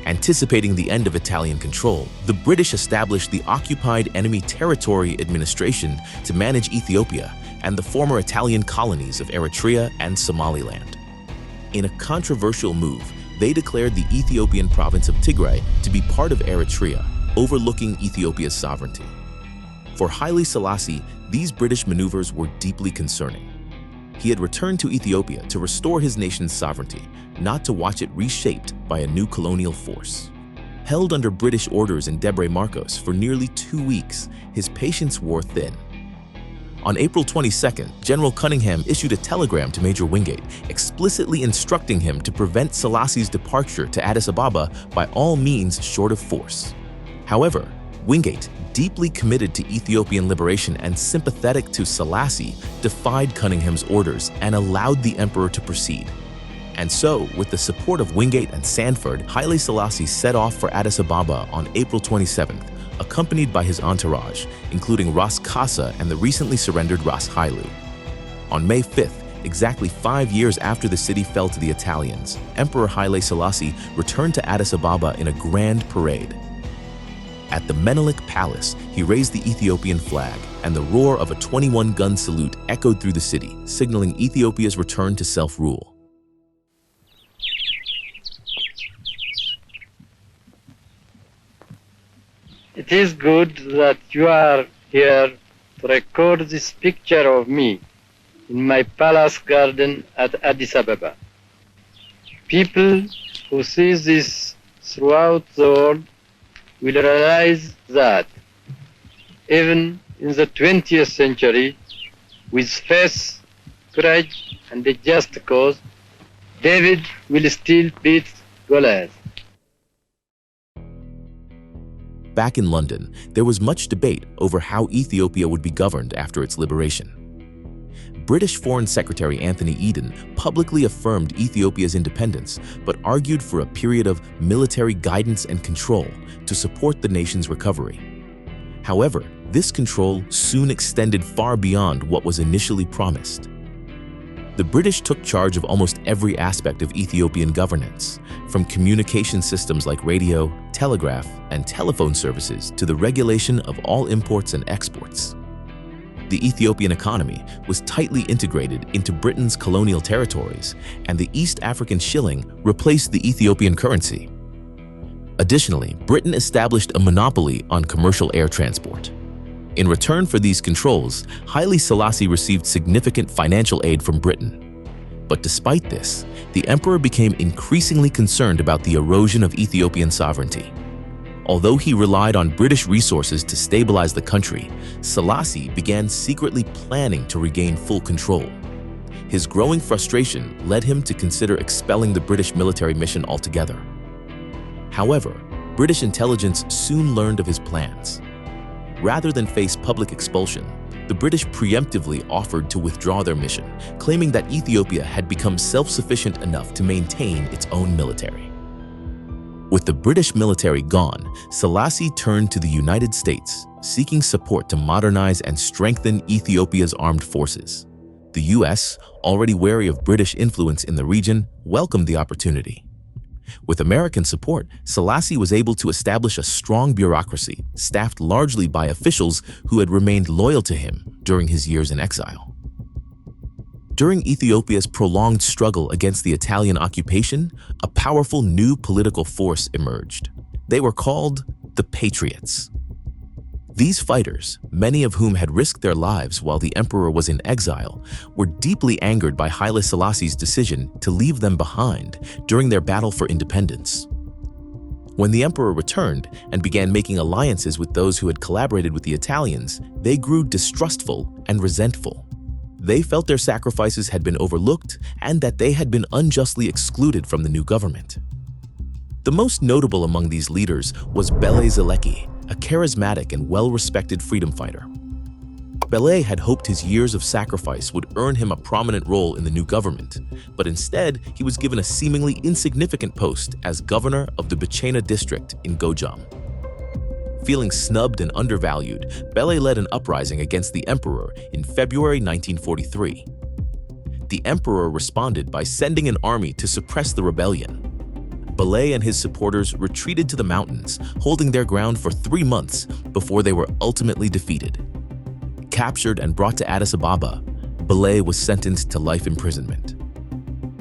Anticipating the end of Italian control, the British established the Occupied Enemy Territory Administration to manage Ethiopia and the former Italian colonies of Eritrea and Somaliland. In a controversial move, they declared the Ethiopian province of Tigray to be part of Eritrea, overlooking Ethiopia's sovereignty. For Haile Selassie, these British maneuvers were deeply concerning. He had returned to Ethiopia to restore his nation's sovereignty, not to watch it reshaped by a new colonial force. Held under British orders in Debre Marcos for nearly 2 weeks, his patience wore thin. On April 22nd, General Cunningham issued a telegram to Major Wingate, explicitly instructing him to prevent Selassie's departure to Addis Ababa by all means short of force. However, Wingate, deeply committed to Ethiopian liberation and sympathetic to Selassie, defied Cunningham's orders and allowed the emperor to proceed. And so, with the support of Wingate and Sanford, Haile Selassie set off for Addis Ababa on April 27th, accompanied by his entourage, including Ras Kassa and the recently surrendered Ras Haile. On May 5th, exactly 5 years after the city fell to the Italians, Emperor Haile Selassie returned to Addis Ababa in a grand parade. At the Menelik Palace, he raised the Ethiopian flag, and the roar of a 21-gun salute echoed through the city, signaling Ethiopia's return to self-rule. It is good that you are here to record this picture of me in my palace garden at Addis Ababa. People who see this throughout the world will realize that even in the 20th century, with faith, courage, and a just cause, David will still beat Goliath. Back in London, there was much debate over how Ethiopia would be governed after its liberation. British Foreign Secretary Anthony Eden publicly affirmed Ethiopia's independence, but argued for a period of military guidance and control to support the nation's recovery. However, this control soon extended far beyond what was initially promised. The British took charge of almost every aspect of Ethiopian governance, from communication systems like radio, telegraph, and telephone services to the regulation of all imports and exports. The Ethiopian economy was tightly integrated into Britain's colonial territories, and the East African shilling replaced the Ethiopian currency. Additionally, Britain established a monopoly on commercial air transport. In return for these controls, Haile Selassie received significant financial aid from Britain. But despite this, the emperor became increasingly concerned about the erosion of Ethiopian sovereignty. Although he relied on British resources to stabilize the country, Selassie began secretly planning to regain full control. His growing frustration led him to consider expelling the British military mission altogether. However, British intelligence soon learned of his plans. Rather than face public expulsion, the British preemptively offered to withdraw their mission, claiming that Ethiopia had become self-sufficient enough to maintain its own military. With the British military gone, Selassie turned to the United States, seeking support to modernize and strengthen Ethiopia's armed forces. The US, already wary of British influence in the region, welcomed the opportunity. With American support, Selassie was able to establish a strong bureaucracy, staffed largely by officials who had remained loyal to him during his years in exile. During Ethiopia's prolonged struggle against the Italian occupation, a powerful new political force emerged. They were called the Patriots. These fighters, many of whom had risked their lives while the emperor was in exile, were deeply angered by Haile Selassie's decision to leave them behind during their battle for independence. When the emperor returned and began making alliances with those who had collaborated with the Italians, they grew distrustful and resentful. They felt their sacrifices had been overlooked and that they had been unjustly excluded from the new government. The most notable among these leaders was Haile Selassie, a charismatic and well-respected freedom fighter. Haile had hoped his years of sacrifice would earn him a prominent role in the new government, but instead he was given a seemingly insignificant post as governor of the Bichena district in Gojam. Feeling snubbed and undervalued, Haile led an uprising against the emperor in February 1943. The emperor responded by sending an army to suppress the rebellion. Haile and his supporters retreated to the mountains, holding their ground for 3 months before they were ultimately defeated. Captured and brought to Addis Ababa, Haile was sentenced to life imprisonment.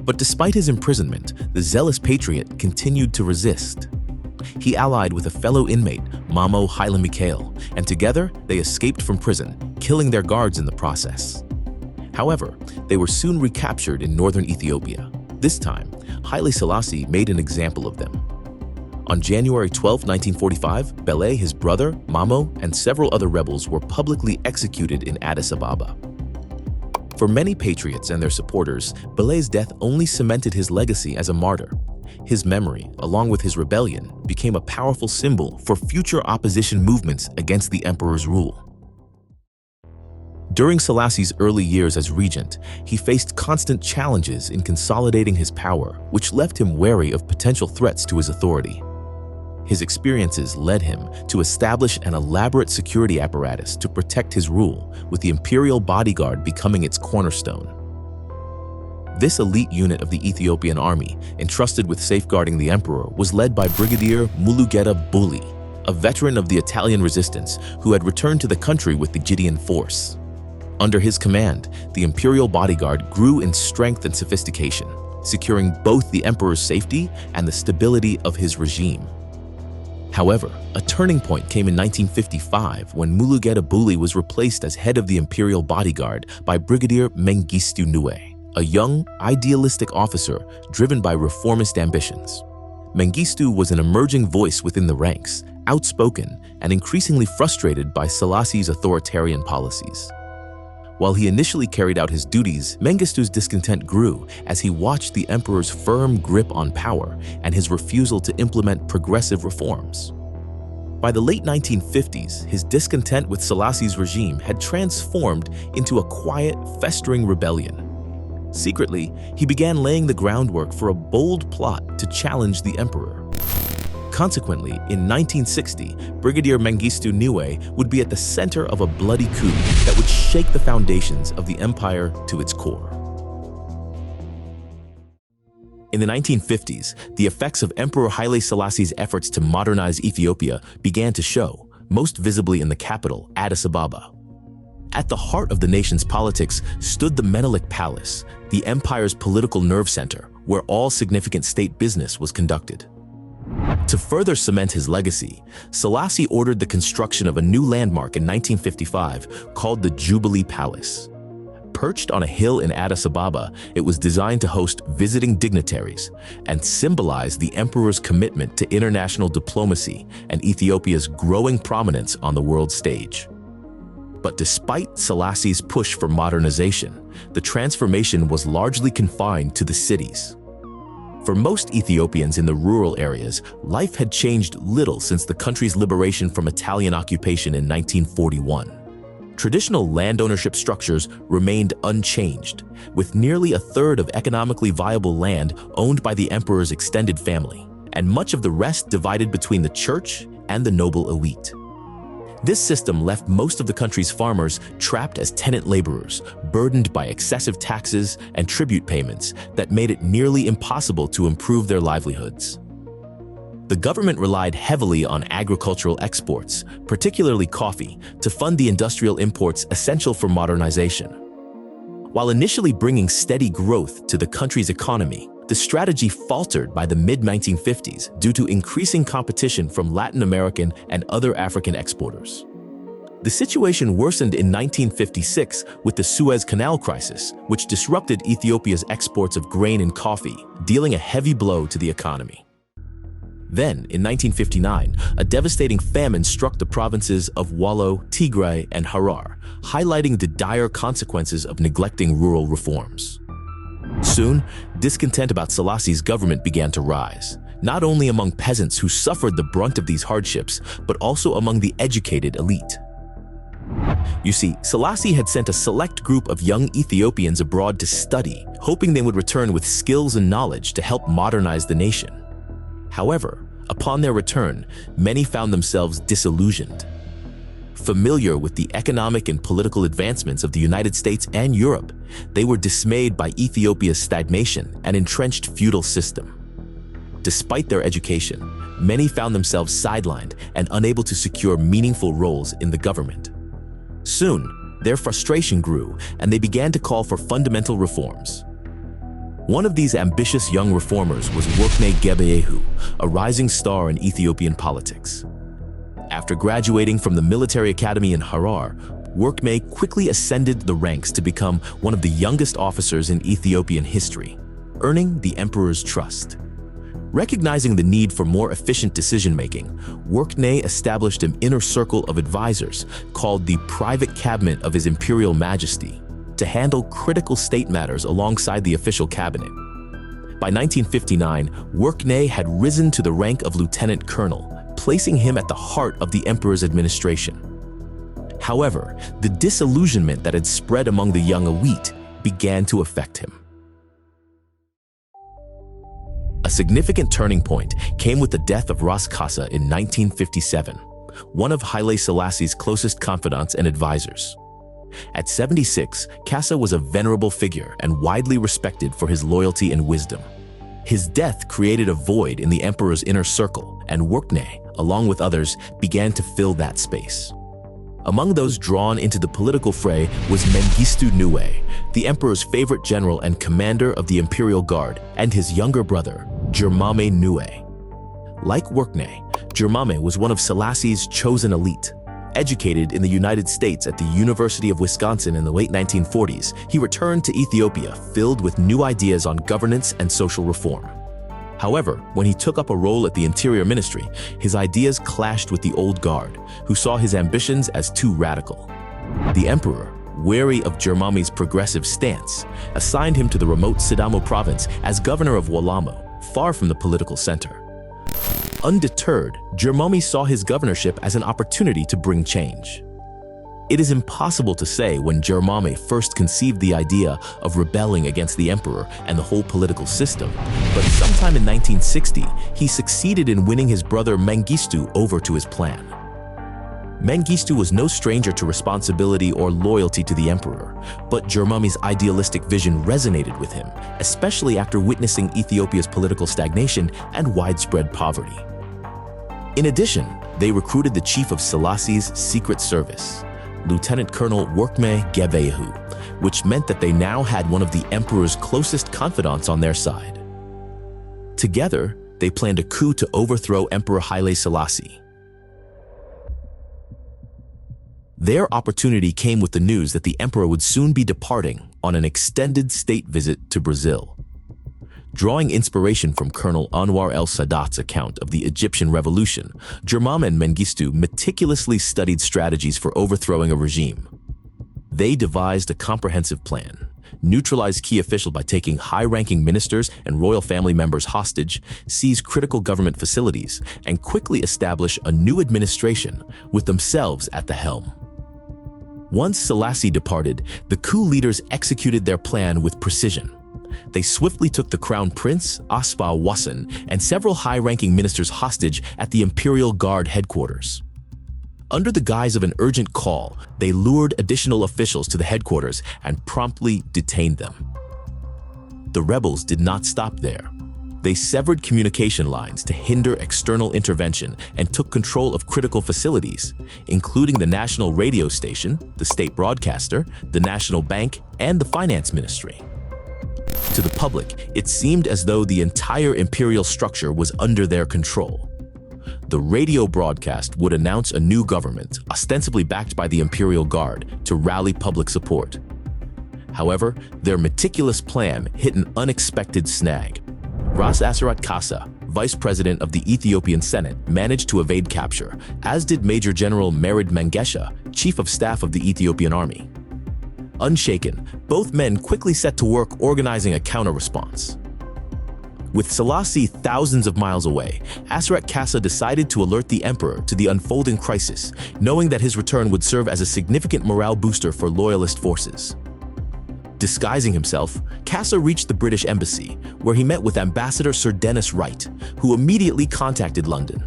But despite his imprisonment, the zealous patriot continued to resist. He allied with a fellow inmate, Mamo Haile Mikhail, and together they escaped from prison, killing their guards in the process. Hawever, they were soon recaptured in northern Ethiopia. This time, Haile Selassie made an example of them. On January 12, 1945, Haile, his brother, Mamo, and several other rebels were publicly executed in Addis Ababa. For many patriots and their supporters, Haile's death only cemented his legacy as a martyr. His memory, along with his rebellion, became a powerful symbol for future opposition movements against the emperor's rule. During Selassie's early years as regent, he faced constant challenges in consolidating his power, which left him wary of potential threats to his authority. His experiences led him to establish an elaborate security apparatus to protect his rule, with the imperial bodyguard becoming its cornerstone. This elite unit of the Ethiopian army, entrusted with safeguarding the emperor, was led by Brigadier Mulugeta Buli, a veteran of the Italian resistance who had returned to the country with the Gideon force. Under his command, the imperial bodyguard grew in strength and sophistication, securing both the emperor's safety and the stability of his regime. However, a turning point came in 1955 when Mulugeta Buli was replaced as head of the imperial bodyguard by Brigadier Mengistu Niwe, a young, idealistic officer driven by reformist ambitions. Mengistu was an emerging voice within the ranks, outspoken and increasingly frustrated by Selassie's authoritarian policies. While he initially carried out his duties, Mengistu's discontent grew as he watched the emperor's firm grip on power and his refusal to implement progressive reforms. By the late 1950s, his discontent with Selassie's regime had transformed into a quiet, festering rebellion. Secretly, he began laying the groundwork for a bold plot to challenge the emperor. Consequently, in 1960, Brigadier Mengistu Niue would be at the center of a bloody coup that would shake the foundations of the empire to its core. In the 1950s, the effects of Emperor Haile Selassie's efforts to modernize Ethiopia began to show, most visibly in the capital, Addis Ababa. At the heart of the nation's politics stood the Menelik Palace, the empire's political nerve center, where all significant state business was conducted. To further cement his legacy, Selassie ordered the construction of a new landmark in 1955 called the Jubilee Palace. Perched on a hill in Addis Ababa, it was designed to host visiting dignitaries and symbolize the emperor's commitment to international diplomacy and Ethiopia's growing prominence on the world stage. But despite Selassie's push for modernization, the transformation was largely confined to the cities. For most Ethiopians in the rural areas, life had changed little since the country's liberation from Italian occupation in 1941. Traditional land ownership structures remained unchanged, with nearly a third of economically viable land owned by the emperor's extended family, and much of the rest divided between the church and the noble elite. This system left most of the country's farmers trapped as tenant laborers, burdened by excessive taxes and tribute payments that made it nearly impossible to improve their livelihoods. The government relied heavily on agricultural exports, particularly coffee, to fund the industrial imports essential for modernization. While initially bringing steady growth to the country's economy, the strategy faltered by the mid-1950s due to increasing competition from Latin American and other African exporters. The situation worsened in 1956 with the Suez Canal crisis, which disrupted Ethiopia's exports of grain and coffee, dealing a heavy blow to the economy. Then, in 1959, a devastating famine struck the provinces of Wallo, Tigray, and Harar, highlighting the dire consequences of neglecting rural reforms. Soon, discontent about Selassie's government began to rise, not only among peasants who suffered the brunt of these hardships, but also among the educated elite. You see, Selassie had sent a select group of young Ethiopians abroad to study, hoping they would return with skills and knowledge to help modernize the nation. However, upon their return, many found themselves disillusioned. Familiar with the economic and political advancements of the United States and Europe, they were dismayed by Ethiopia's stagnation and entrenched feudal system. Despite their education, many found themselves sidelined and unable to secure meaningful roles in the government. Soon, their frustration grew and they began to call for fundamental reforms. One of these ambitious young reformers was Workneh Gebeyehu, a rising star in Ethiopian politics. After graduating from the military academy in Harar, Workneh quickly ascended the ranks to become one of the youngest officers in Ethiopian history, earning the emperor's trust. Recognizing the need for more efficient decision-making, Workneh established an inner circle of advisors called the Private Cabinet of His Imperial Majesty, to handle critical state matters alongside the official cabinet. By 1959, Workneh had risen to the rank of lieutenant colonel, placing him at the heart of the emperor's administration. However, the disillusionment that had spread among the young elite began to affect him. A significant turning point came with the death of Ras Kassa in 1957, one of Haile Selassie's closest confidants and advisors. At 76, Kassa was a venerable figure and widely respected for his loyalty and wisdom. His death created a void in the emperor's inner circle, and Workneh, along with others, began to fill that space. Among those drawn into the political fray was Mengistu Niue, the emperor's favorite general and commander of the Imperial Guard, and his younger brother, Germame Niue. Like Workneh, Germame was one of Selassie's chosen elite. Educated in the United States at the University of Wisconsin in the late 1940s, he returned to Ethiopia filled with new ideas on governance and social reform. However, when he took up a role at the Interior Ministry, his ideas clashed with the old guard, who saw his ambitions as too radical. The emperor, wary of Germame's progressive stance, assigned him to the remote Sidamo province as governor of Wallamo, far from the political center. Undeterred, Germame saw his governorship as an opportunity to bring change. It is impossible to say when Jermame first conceived the idea of rebelling against the emperor and the whole political system, but sometime in 1960, he succeeded in winning his brother Mengistu over to his plan. Mengistu was no stranger to responsibility or loyalty to the emperor, but Jermame's idealistic vision resonated with him, especially after witnessing Ethiopia's political stagnation and widespread poverty. In addition, they recruited the chief of Selassie's secret service, Lieutenant Colonel Workme Gebehu, which meant that they now had one of the emperor's closest confidants on their side. Together, they planned a coup to overthrow Emperor Haile Selassie. Their opportunity came with the news that the emperor would soon be departing on an extended state visit to Brazil. Drawing inspiration from Colonel Anwar el-Sadat's account of the Egyptian Revolution, Jermame and Mengistu meticulously studied strategies for overthrowing a regime. They devised a comprehensive plan, neutralized key officials by taking high-ranking ministers and royal family members hostage, seized critical government facilities, and quickly established a new administration with themselves at the helm. Once Selassie departed, the coup leaders executed their plan with precision. They swiftly took the crown prince, Asfa-Wossen, and several high-ranking ministers hostage at the Imperial Guard headquarters. Under the guise of an urgent call, they lured additional officials to the headquarters and promptly detained them. The rebels did not stop there. They severed communication lines to hinder external intervention and took control of critical facilities, including the national radio station, the state broadcaster, the National Bank, and the finance ministry. To the public, it seemed as though the entire imperial structure was under their control. The radio broadcast would announce a new government, ostensibly backed by the Imperial Guard, to rally public support. However, their meticulous plan hit an unexpected snag. Ras Asserate Kassa, vice president of the Ethiopian Senate, managed to evade capture, as did Major General Merid Mengesha, chief of staff of the Ethiopian army. Unshaken, both men quickly set to work organizing a counter-response. With Selassie thousands of miles away, Asserate Kassa decided to alert the emperor to the unfolding crisis, knowing that his return would serve as a significant morale booster for loyalist forces. Disguising himself, Kassa reached the British embassy, where he met with Ambassador Sir Dennis Wright, who immediately contacted London.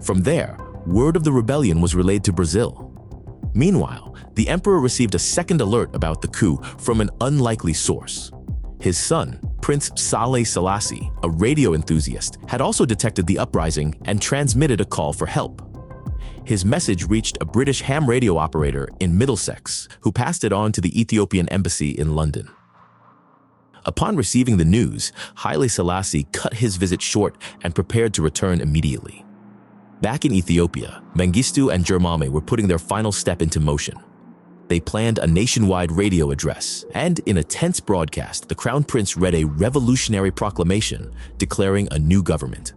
From there, word of the rebellion was relayed to Brazil. Meanwhile, the emperor received a second alert about the coup from an unlikely source. His son, Prince Haile Selassie, a radio enthusiast, had also detected the uprising and transmitted a call for help. His message reached a British ham radio operator in Middlesex, who passed it on to the Ethiopian embassy in London. Upon receiving the news, Haile Selassie cut his visit short and prepared to return immediately. Back in Ethiopia, Mengistu and Jermame were putting their final step into motion. They planned a nationwide radio address, and in a tense broadcast, the Crown Prince read a revolutionary proclamation declaring a new government.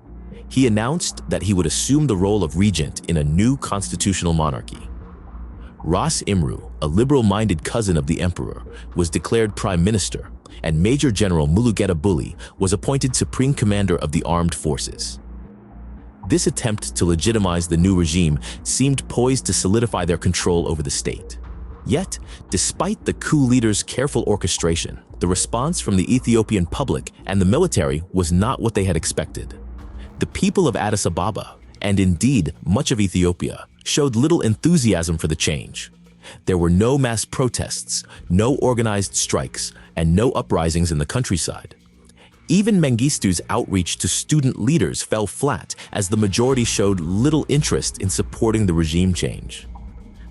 He announced that he would assume the role of regent in a new constitutional monarchy. Ras Imru, a liberal-minded cousin of the emperor, was declared prime minister, and Major General Mulugeta Bully was appointed supreme commander of the armed forces. This attempt to legitimize the new regime seemed poised to solidify their control over the state. Yet, despite the coup leaders' careful orchestration, the response from the Ethiopian public and the military was not what they had expected. The people of Addis Ababa, and indeed much of Ethiopia, showed little enthusiasm for the change. There were no mass protests, no organized strikes, and no uprisings in the countryside. Even Mengistu's outreach to student leaders fell flat, as the majority showed little interest in supporting the regime change.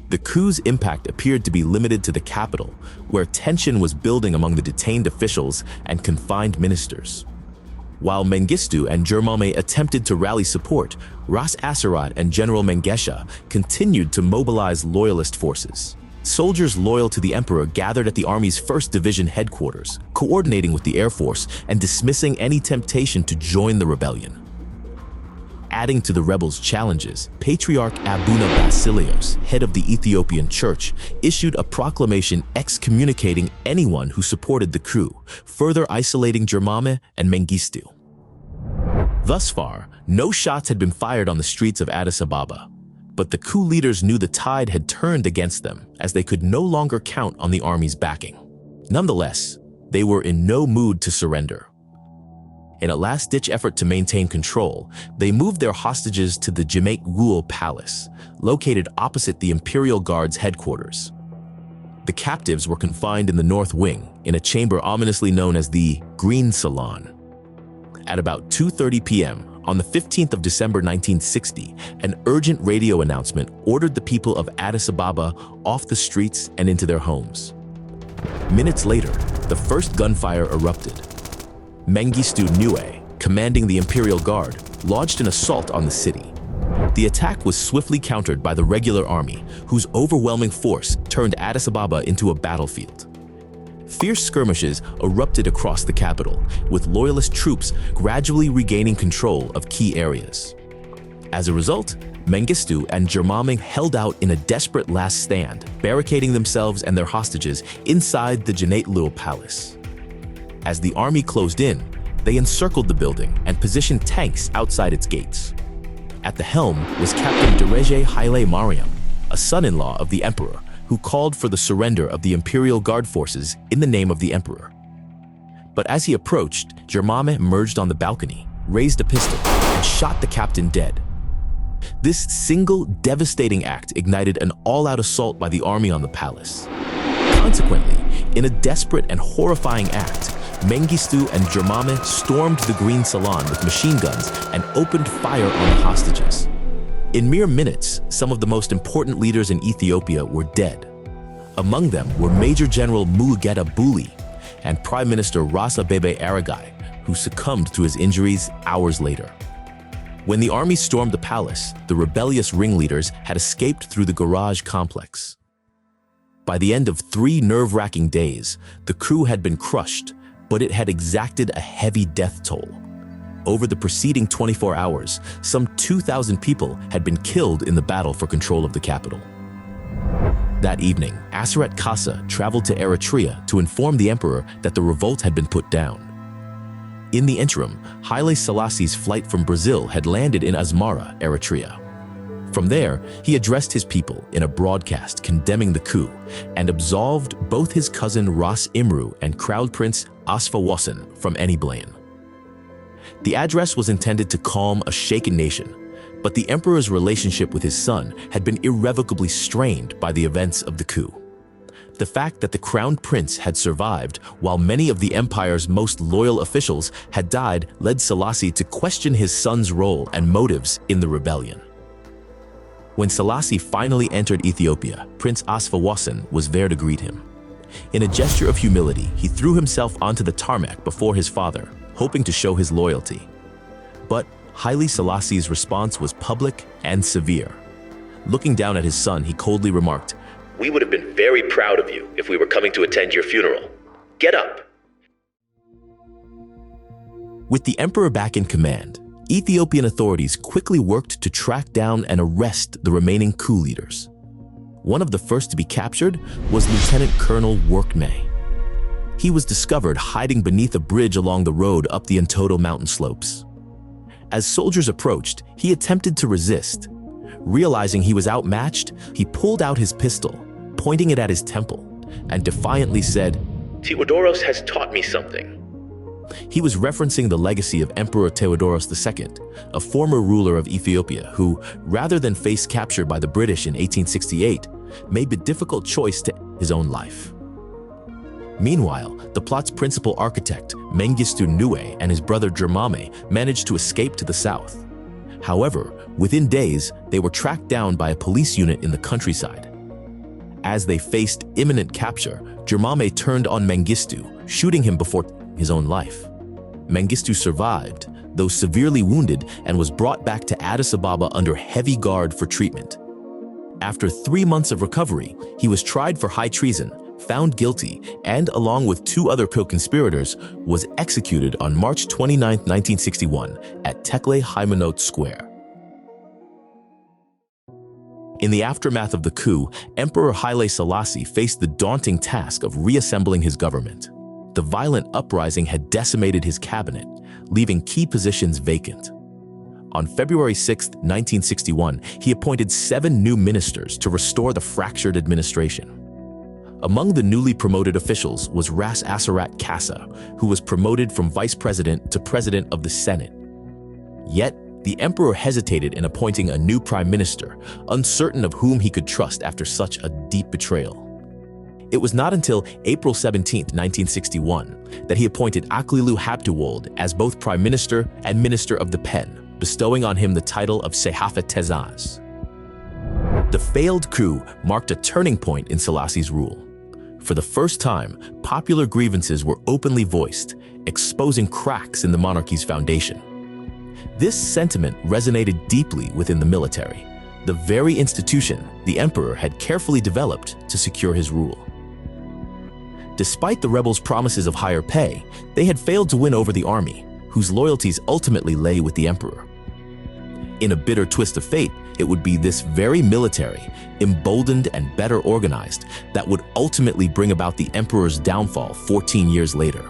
The coup's impact appeared to be limited to the capital, where tension was building among the detained officials and confined ministers. While Mengistu and Jermame attempted to rally support, Ras Asserate and General Mengesha continued to mobilize loyalist forces. Soldiers loyal to the emperor gathered at the army's 1st Division headquarters, coordinating with the Air Force and dismissing any temptation to join the rebellion. Adding to the rebels' challenges, Patriarch Abuna Basileos, head of the Ethiopian Church, issued a proclamation excommunicating anyone who supported the coup, further isolating Jermame and Mengistu. Thus far, no shots had been fired on the streets of Addis Ababa, but the coup leaders knew the tide had turned against them as they could no longer count on the army's backing. Nonetheless, they were in no mood to surrender. In a last-ditch effort to maintain control, they moved their hostages to the Jemaat Palace, located opposite the Imperial Guard's headquarters. The captives were confined in the North Wing, in a chamber ominously known as the Green Salon. At about 2:30 p.m., on the 15th of December 1960, an urgent radio announcement ordered the people of Addis Ababa off the streets and into their homes. Minutes later, the first gunfire erupted. Mengistu Niue, commanding the Imperial Guard, launched an assault on the city. The attack was swiftly countered by the regular army, whose overwhelming force turned Addis Ababa into a battlefield. Fierce skirmishes erupted across the capital, with loyalist troops gradually regaining control of key areas. As a result, Mengistu and Jemame held out in a desperate last stand, barricading themselves and their hostages inside the Jemaat Palace. As the army closed in, they encircled the building and positioned tanks outside its gates. At the helm was Captain Dereje Haile Mariam, a son-in-law of the emperor, who called for the surrender of the Imperial Guard forces in the name of the emperor. But as he approached, Jemame emerged on the balcony, raised a pistol, and shot the captain dead. This single devastating act ignited an all-out assault by the army on the palace. Consequently, in a desperate and horrifying act, Mengistu and Jemame stormed the Green Salon with machine guns and opened fire on the hostages. In mere minutes, some of the most important leaders in Ethiopia were dead. Among them were Major General Mulugeta Buli and Prime Minister Ras Abebe Aragai, who succumbed to his injuries hours later. When the army stormed the palace, the rebellious ringleaders had escaped through the garage complex. By the end of 3 nerve-wracking days, the coup had been crushed, but it had exacted a heavy death toll. Over the preceding 24 hours, some 2,000 people had been killed in the battle for control of the capital. That evening, Asserate traveled to Eritrea to inform the emperor that the revolt had been put down. In the interim, Haile Selassie's flight from Brazil had landed in Asmara, Eritrea. From there, he addressed his people in a broadcast condemning the coup and absolved both his cousin Ras Imru and Crown Prince Asfa-Wossen from any blame. The address was intended to calm a shaken nation, but the emperor's relationship with his son had been irrevocably strained by the events of the coup. The fact that the crown prince had survived while many of the empire's most loyal officials had died led Selassie to question his son's role and motives in the rebellion. When Selassie finally entered Ethiopia, Prince Asfa-Wossen was there to greet him. In a gesture of humility, he threw himself onto the tarmac before his father, hoping to show his loyalty. But Haile Selassie's response was public and severe. Looking down at his son, he coldly remarked, "We would have been very proud of you if we were coming to attend your funeral. Get up." With the emperor back in command, Ethiopian authorities quickly worked to track down and arrest the remaining coup leaders. One of the first to be captured was Lieutenant Colonel Workney. He was discovered hiding beneath a bridge along the road up the Entoto mountain slopes. As soldiers approached, he attempted to resist. Realizing he was outmatched, he pulled out his pistol, pointing it at his temple, and defiantly said, "Theodoros has taught me something." He was referencing the legacy of Emperor Theodoros II, a former ruler of Ethiopia who, rather than face capture by the British in 1868, made the difficult choice to end his own life. Meanwhile, the plot's principal architect, Mengistu Niue, and his brother Jemame managed to escape to the south. However, within days, they were tracked down by a police unit in the countryside. As they faced imminent capture, Jemame turned on Mengistu, shooting him before his own life. Mengistu survived, though severely wounded, and was brought back to Addis Ababa under heavy guard for treatment. After 3 months of recovery, he was tried for high treason, found guilty, and along with 2 other co-conspirators, was executed on March 29, 1961 at Tekle Haymanot Square. In the aftermath of the coup, Emperor Haile Selassie faced the daunting task of reassembling his government. The violent uprising had decimated his cabinet, leaving key positions vacant. On February 6, 1961, he appointed 7 new ministers to restore the fractured administration. Among the newly promoted officials was Ras Asserat Kassa, who was promoted from vice president to president of the Senate. Yet, the emperor hesitated in appointing a new prime minister, uncertain of whom he could trust after such a deep betrayal. It was not until April 17, 1961, that he appointed Aklilu Habtewold as both prime minister and minister of the pen, bestowing on him the title of Sehafet Tezaz. The failed coup marked a turning point in Selassie's rule. For the first time, popular grievances were openly voiced, exposing cracks in the monarchy's foundation. This sentiment resonated deeply within the military, the very institution the emperor had carefully developed to secure his rule. Despite the rebels' promises of higher pay, they had failed to win over the army, whose loyalties ultimately lay with the emperor. In a bitter twist of fate, it would be this very military, emboldened and better organized, that would ultimately bring about the emperor's downfall 14 years later.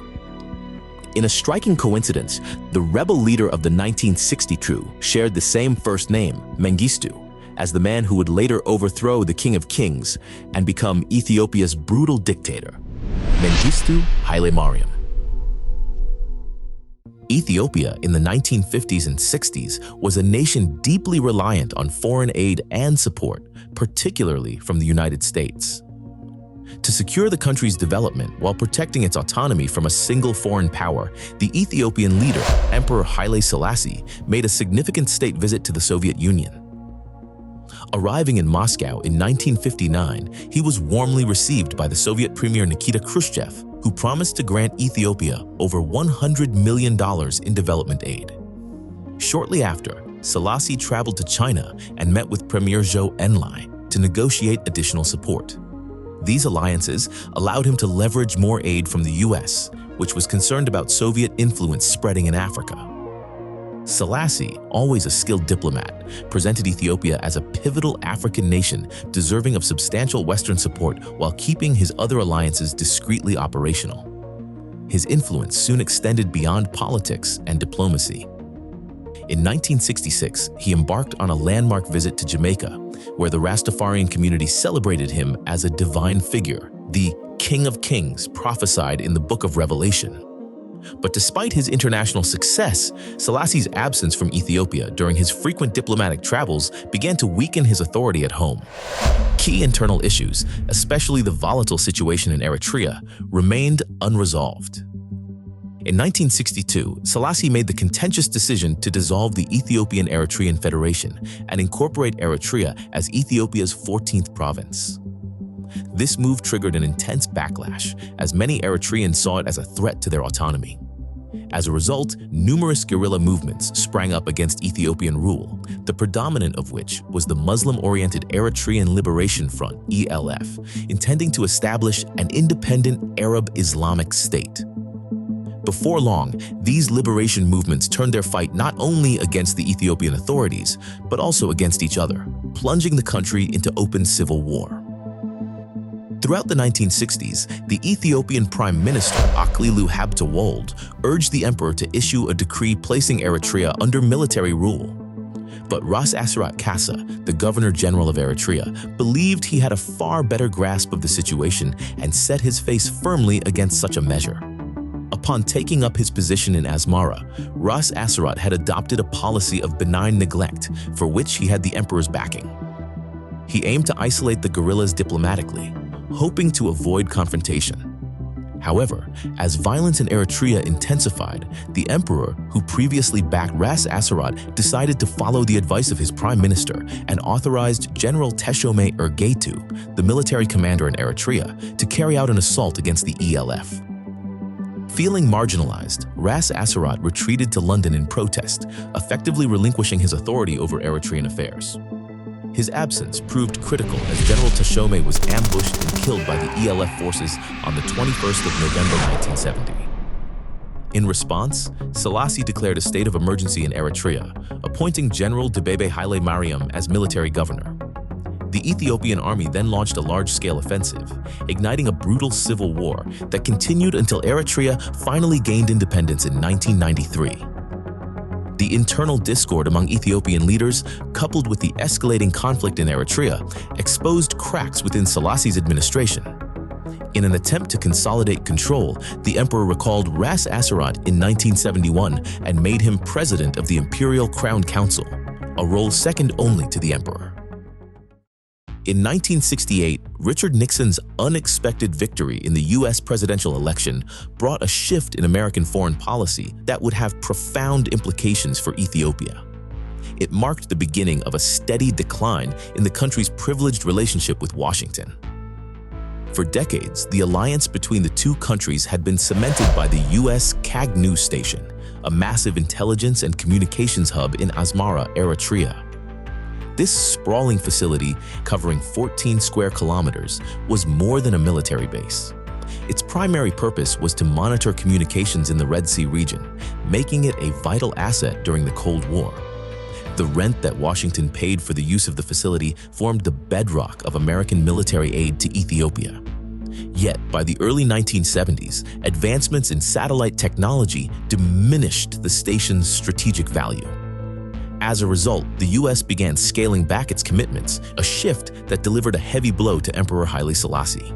In a striking coincidence, the rebel leader of the 1960 coup shared the same first name, Mengistu, as the man who would later overthrow the King of Kings and become Ethiopia's brutal dictator, Mengistu Haile Mariam. Ethiopia in the 1950s and 60s was a nation deeply reliant on foreign aid and support, particularly from the United States. To secure the country's development while protecting its autonomy from a single foreign power, the Ethiopian leader, Emperor Haile Selassie, made a significant state visit to the Soviet Union. Arriving in Moscow in 1959, he was warmly received by the Soviet Premier Nikita Khrushchev, who promised to grant Ethiopia over $100 million in development aid. Shortly after, Selassie traveled to China and met with Premier Zhou Enlai to negotiate additional support. These alliances allowed him to leverage more aid from the US, which was concerned about Soviet influence spreading in Africa. Selassie, always a skilled diplomat, presented Ethiopia as a pivotal African nation deserving of substantial Western support while keeping his other alliances discreetly operational. His influence soon extended beyond politics and diplomacy. In 1966, he embarked on a landmark visit to Jamaica, where the Rastafarian community celebrated him as a divine figure, the King of Kings prophesied in the Book of Revelation. But despite his international success, Selassie's absence from Ethiopia during his frequent diplomatic travels began to weaken his authority at home. Key internal issues, especially the volatile situation in Eritrea, remained unresolved. In 1962, Selassie made the contentious decision to dissolve the Ethiopian-Eritrean Federation and incorporate Eritrea as Ethiopia's 14th province. This move triggered an intense backlash, as many Eritreans saw it as a threat to their autonomy. As a result, numerous guerrilla movements sprang up against Ethiopian rule, the predominant of which was the Muslim-oriented Eritrean Liberation Front, ELF, intending to establish an independent Arab Islamic state. Before long, these liberation movements turned their fight not only against the Ethiopian authorities, but also against each other, plunging the country into open civil war. Throughout the 1960s, the Ethiopian Prime Minister Aklilu Habtewold urged the emperor to issue a decree placing Eritrea under military rule. But Ras Asserat Kassa, the Governor-General of Eritrea, believed he had a far better grasp of the situation and set his face firmly against such a measure. Upon taking up his position in Asmara, Ras Asserat had adopted a policy of benign neglect for which he had the emperor's backing. He aimed to isolate the guerrillas diplomatically, hoping to avoid confrontation. However, as violence in Eritrea intensified, the emperor, who previously backed Ras Asserat, decided to follow the advice of his prime minister and authorized General Teshome Ergetu, the military commander in Eritrea, to carry out an assault against the ELF. Feeling marginalized, Ras Asserat retreated to London in protest, effectively relinquishing his authority over Eritrean affairs. His absence proved critical as General Teshome was ambushed and killed by the ELF forces on the 21st of November 1970. In response, Selassie declared a state of emergency in Eritrea, appointing General Debebe Haile Mariam as military governor. The Ethiopian army then launched a large-scale offensive, igniting a brutal civil war that continued until Eritrea finally gained independence in 1993. The internal discord among Ethiopian leaders, coupled with the escalating conflict in Eritrea, exposed cracks within Selassie's administration. In an attempt to consolidate control, the emperor recalled Ras Asserate in 1971 and made him president of the Imperial Crown Council, a role second only to the emperor. In 1968, Richard Nixon's unexpected victory in the U.S. presidential election brought a shift in American foreign policy that would have profound implications for Ethiopia. It marked the beginning of a steady decline in the country's privileged relationship with Washington. For decades, the alliance between the two countries had been cemented by the U.S. CAG News Station, a massive intelligence and communications hub in Asmara, Eritrea. This sprawling facility, covering 14 square kilometers, was more than a military base. Its primary purpose was to monitor communications in the Red Sea region, making it a vital asset during the Cold War. The rent that Washington paid for the use of the facility formed the bedrock of American military aid to Ethiopia. Yet, by the early 1970s, advancements in satellite technology diminished the station's strategic value. As a result, the U.S. began scaling back its commitments, a shift that delivered a heavy blow to Emperor Haile Selassie.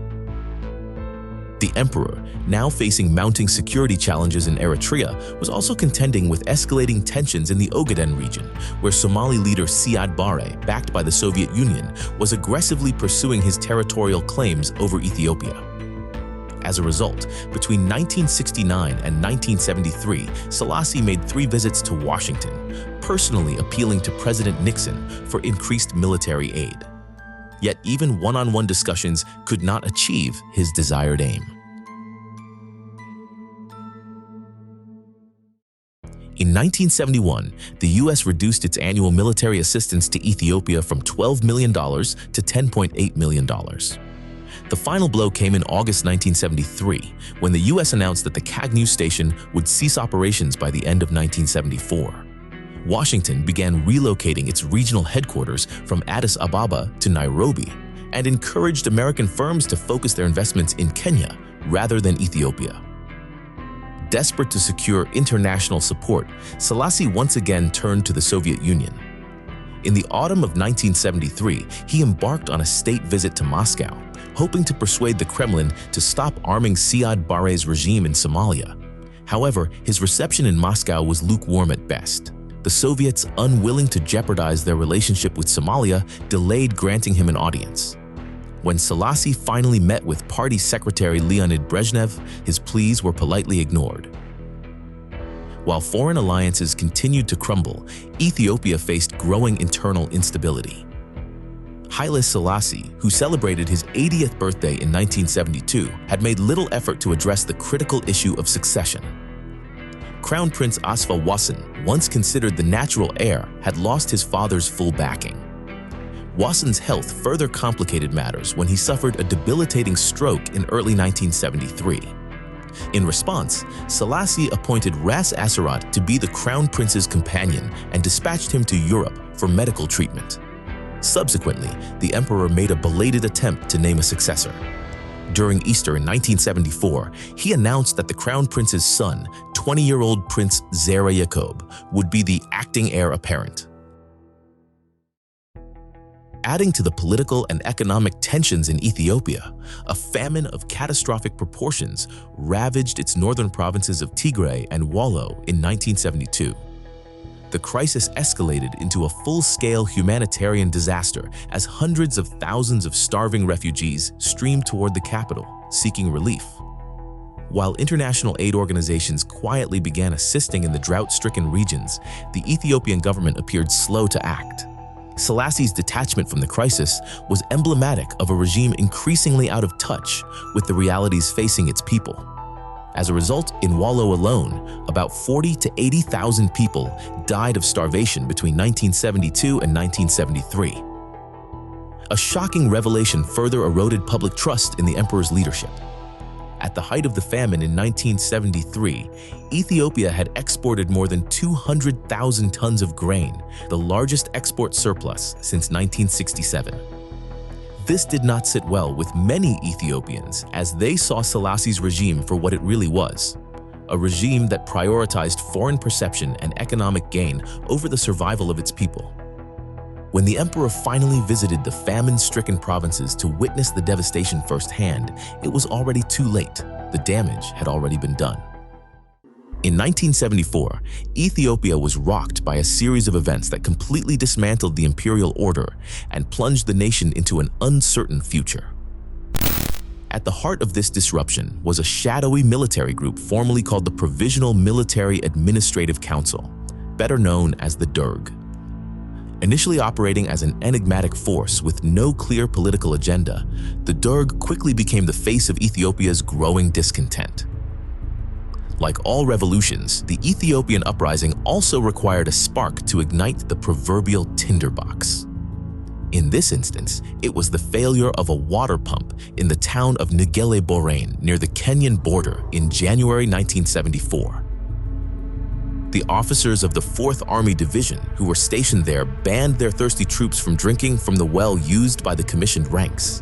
The emperor, now facing mounting security challenges in Eritrea, was also contending with escalating tensions in the Ogaden region, where Somali leader Siad Barre, backed by the Soviet Union, was aggressively pursuing his territorial claims over Ethiopia. As a result, between 1969 and 1973, Selassie made 3 visits to Washington, personally appealing to President Nixon for increased military aid. Yet even one-on-one discussions could not achieve his desired aim. In 1971, the U.S. reduced its annual military assistance to Ethiopia from $12 million to $10.8 million. The final blow came in August 1973, when the U.S. announced that the CAG News Station would cease operations by the end of 1974. Washington began relocating its regional headquarters from Addis Ababa to Nairobi and encouraged American firms to focus their investments in Kenya rather than Ethiopia. Desperate to secure international support, Selassie once again turned to the Soviet Union. In the autumn of 1973, he embarked on a state visit to Moscow, hoping to persuade the Kremlin to stop arming Siad Barre's regime in Somalia. However, his reception in Moscow was lukewarm at best. The Soviets, unwilling to jeopardize their relationship with Somalia, delayed granting him an audience. When Selassie finally met with Party Secretary Leonid Brezhnev, his pleas were politely ignored. While foreign alliances continued to crumble, Ethiopia faced growing internal instability. Haile Selassie, who celebrated his 80th birthday in 1972, had made little effort to address the critical issue of succession. Crown Prince Asfa-Wossen, once considered the natural heir, had lost his father's full backing. Wossen's health further complicated matters when he suffered a debilitating stroke in early 1973. In response, Selassie appointed Ras Asserate to be the Crown Prince's companion and dispatched him to Europe for medical treatment. Subsequently, the emperor made a belated attempt to name a successor. During Easter in 1974, he announced that the Crown Prince's son, 20-year-old Prince Zewde Jacob, would be the acting heir apparent. Adding to the political and economic tensions in Ethiopia, a famine of catastrophic proportions ravaged its northern provinces of Tigray and Wollo in 1972. The crisis escalated into a full-scale humanitarian disaster as hundreds of thousands of starving refugees streamed toward the capital, seeking relief. While international aid organizations quietly began assisting in the drought-stricken regions, the Ethiopian government appeared slow to act. Selassie's detachment from the crisis was emblematic of a regime increasingly out of touch with the realities facing its people. As a result, in Wollo alone, about 40,000 to 80,000 people died of starvation between 1972 and 1973. A shocking revelation further eroded public trust in the emperor's leadership. At the height of the famine in 1973, Ethiopia had exported more than 200,000 tons of grain, the largest export surplus since 1967. This did not sit well with many Ethiopians as they saw Selassie's regime for what it really was, a regime that prioritized foreign perception and economic gain over the survival of its people. When the emperor finally visited the famine-stricken provinces to witness the devastation firsthand, it was already too late. The damage had already been done. In 1974, Ethiopia was rocked by a series of events that completely dismantled the imperial order and plunged the nation into an uncertain future. At the heart of this disruption was a shadowy military group formerly called the Provisional Military Administrative Council, better known as the Derg. Initially operating as an enigmatic force with no clear political agenda, the Derg quickly became the face of Ethiopia's growing discontent. Like all revolutions, the Ethiopian uprising also required a spark to ignite the proverbial tinderbox. In this instance, it was the failure of a water pump in the town of Negele Borane near the Kenyan border in January 1974. The officers of the 4th Army Division who were stationed there banned their thirsty troops from drinking from the well used by the commissioned ranks.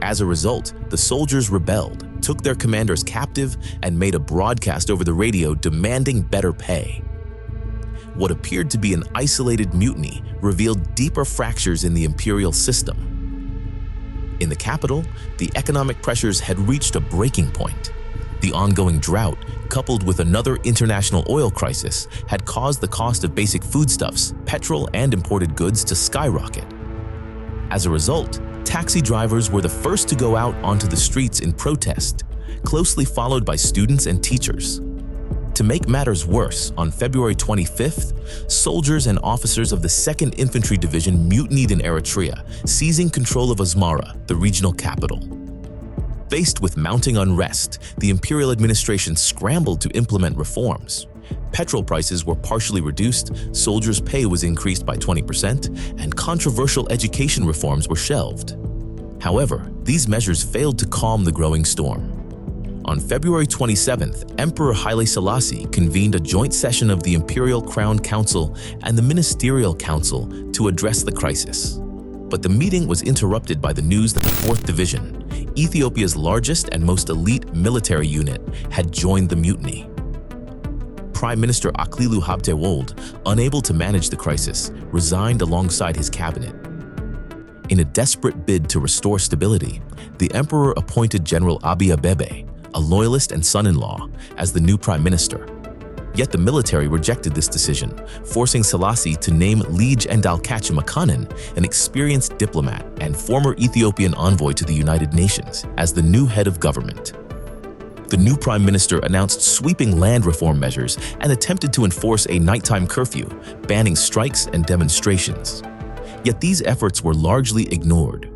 As a result, the soldiers rebelled, took their commanders captive, and made a broadcast over the radio demanding better pay. What appeared to be an isolated mutiny revealed deeper fractures in the imperial system. In the capital, the economic pressures had reached a breaking point. The ongoing drought, coupled with another international oil crisis, had caused the cost of basic foodstuffs, petrol, and imported goods to skyrocket. As a result, taxi drivers were the first to go out onto the streets in protest, closely followed by students and teachers. To make matters worse, on February 25th, soldiers and officers of the 2nd Infantry Division mutinied in Eritrea, seizing control of Asmara, the regional capital. Faced with mounting unrest, the imperial administration scrambled to implement reforms. Petrol prices were partially reduced, soldiers' pay was increased by 20%, and controversial education reforms were shelved. However, these measures failed to calm the growing storm. On February 27th, Emperor Haile Selassie convened a joint session of the Imperial Crown Council and the Ministerial Council to address the crisis. But the meeting was interrupted by the news that the 4th Division, Ethiopia's largest and most elite military unit, had joined the mutiny. Prime Minister Aklilu Habte-Wold, unable to manage the crisis, resigned alongside his cabinet. In a desperate bid to restore stability, the emperor appointed General Abiy Abebe, a loyalist and son-in-law, as the new prime minister. Yet the military rejected this decision, forcing Selassie to name Liege Endalkachi Makanen, an experienced diplomat and former Ethiopian envoy to the United Nations, as the new head of government. The new prime minister announced sweeping land reform measures and attempted to enforce a nighttime curfew, banning strikes and demonstrations. Yet these efforts were largely ignored.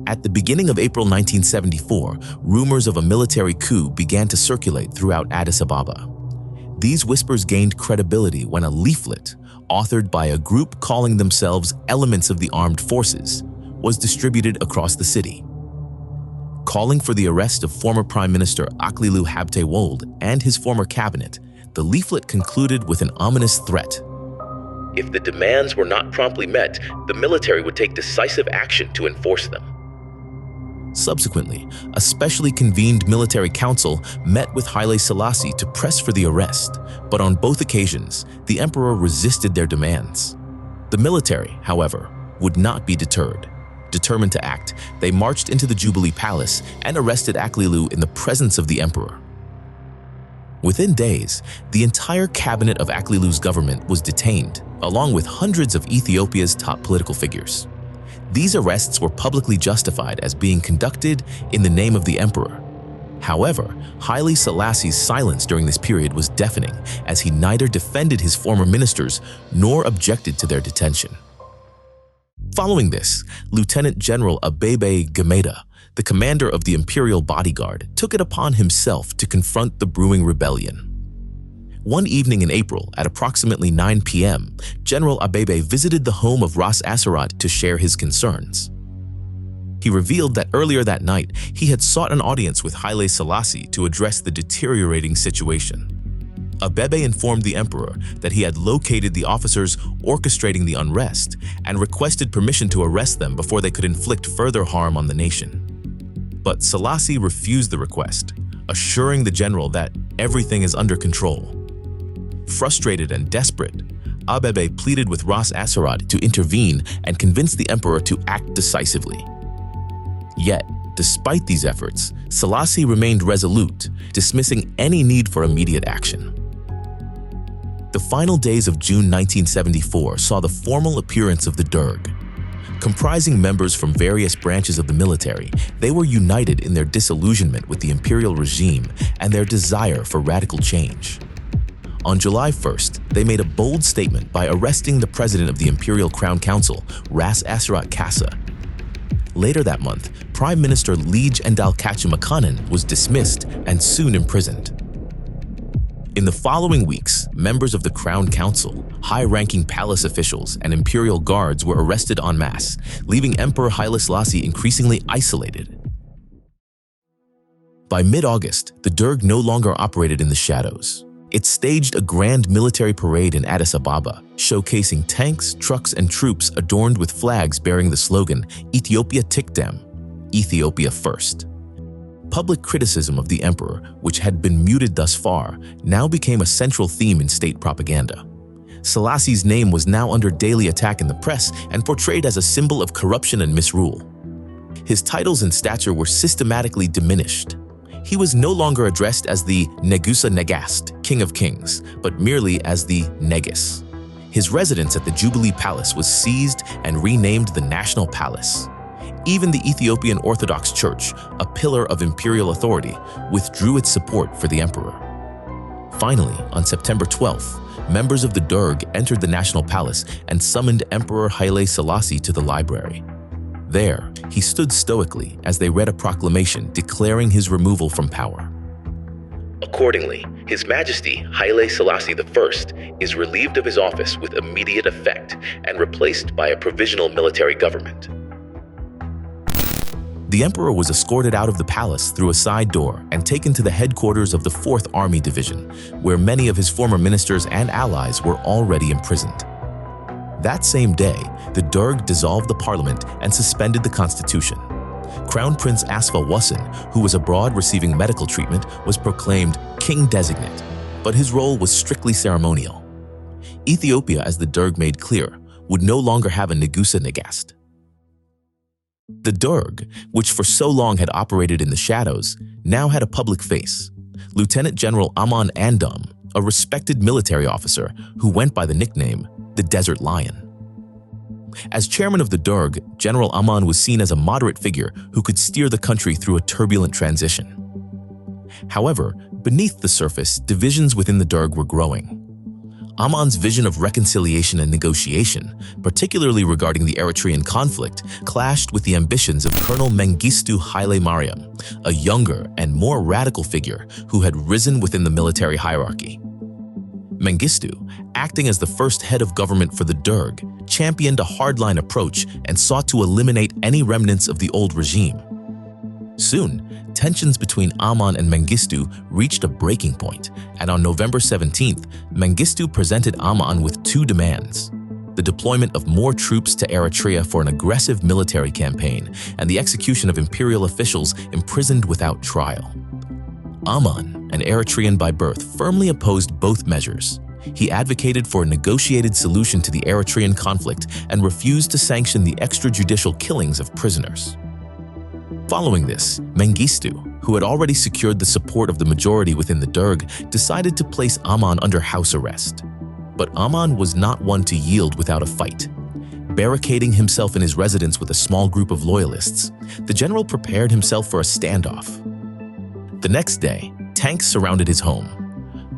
At the beginning of April 1974, rumors of a military coup began to circulate throughout Addis Ababa. These whispers gained credibility when a leaflet, authored by a group calling themselves Elements of the Armed Forces, was distributed across the city. Calling for the arrest of former Prime Minister Aklilu Habte-Wold and his former cabinet, the leaflet concluded with an ominous threat. If the demands were not promptly met, the military would take decisive action to enforce them. Subsequently, a specially convened military council met with Haile Selassie to press for the arrest, but on both occasions, the emperor resisted their demands. The military, however, would not be deterred. Determined to act, they marched into the Jubilee Palace and arrested Aklilu in the presence of the emperor. Within days, the entire cabinet of Aklilu's government was detained, along with hundreds of Ethiopia's top political figures. These arrests were publicly justified as being conducted in the name of the emperor. However, Haile Selassie's silence during this period was deafening, as he neither defended his former ministers nor objected to their detention. Following this, Lieutenant General Abebe Gemeda, the commander of the imperial bodyguard, took it upon himself to confront the brewing rebellion. One evening in April, at approximately 9 p.m., General Abebe visited the home of Ras Asserate to share his concerns. He revealed that earlier that night, he had sought an audience with Haile Selassie to address the deteriorating situation. Abebe informed the emperor that he had located the officers orchestrating the unrest and requested permission to arrest them before they could inflict further harm on the nation. But Selassie refused the request, assuring the general that everything is under control. Frustrated and desperate, Abebe pleaded with Ras Asserate to intervene and convince the emperor to act decisively. Yet, despite these efforts, Selassie remained resolute, dismissing any need for immediate action. The final days of June 1974 saw the formal appearance of the Derg. Comprising members from various branches of the military, they were united in their disillusionment with the imperial regime and their desire for radical change. On July 1st, they made a bold statement by arresting the president of the Imperial Crown Council, Ras Asserat Kassa. Later that month, Prime Minister Liege Endalkachi Makanen was dismissed and soon imprisoned. In the following weeks, members of the Crown Council, high-ranking palace officials, and imperial guards were arrested en masse, leaving Emperor Haile Selassie increasingly isolated. By mid-August, the Derg no longer operated in the shadows. It staged a grand military parade in Addis Ababa, showcasing tanks, trucks, and troops adorned with flags bearing the slogan, Ethiopia Tikdem, Ethiopia First. Public criticism of the emperor, which had been muted thus far, now became a central theme in state propaganda. Selassie's name was now under daily attack in the press and portrayed as a symbol of corruption and misrule. His titles and stature were systematically diminished. He was no longer addressed as the Negusa Negast, King of Kings, but merely as the Negus. His residence at the Jubilee Palace was seized and renamed the National Palace. Even the Ethiopian Orthodox Church, a pillar of imperial authority, withdrew its support for the emperor. Finally, on September 12th, members of the Derg entered the National Palace and summoned Emperor Haile Selassie to the library. There, he stood stoically as they read a proclamation declaring his removal from power. Accordingly, His Majesty Haile Selassie I is relieved of his office with immediate effect and replaced by a provisional military government. The emperor was escorted out of the palace through a side door and taken to the headquarters of the 4th Army Division, where many of his former ministers and allies were already imprisoned. That same day, the Derg dissolved the parliament and suspended the constitution. Crown Prince Asfa-Wossen, who was abroad receiving medical treatment, was proclaimed king designate, but his role was strictly ceremonial. Ethiopia, as the Derg made clear, would no longer have a Negusa Negast. The Derg, which for so long had operated in the shadows, now had a public face. Lieutenant General Amon Andom, a respected military officer who went by the nickname the Desert Lion. As chairman of the Derg, General Amon was seen as a moderate figure who could steer the country through a turbulent transition. However, beneath the surface, divisions within the Derg were growing. Amon's vision of reconciliation and negotiation, particularly regarding the Eritrean conflict, clashed with the ambitions of Colonel Mengistu Haile Mariam, a younger and more radical figure who had risen within the military hierarchy. Mengistu, acting as the first head of government for the Derg, championed a hardline approach and sought to eliminate any remnants of the old regime. Soon, tensions between Amon and Mengistu reached a breaking point, and on November 17th, Mengistu presented Amon with 2 demands: the deployment of more troops to Eritrea for an aggressive military campaign and the execution of imperial officials imprisoned without trial. Amon, an Eritrean by birth, firmly opposed both measures. He advocated for a negotiated solution to the Eritrean conflict and refused to sanction the extrajudicial killings of prisoners. Following this, Mengistu, who had already secured the support of the majority within the Derg, decided to place Amon under house arrest. But Amon was not one to yield without a fight. Barricading himself in his residence with a small group of loyalists, the general prepared himself for a standoff. The next day, tanks surrounded his home.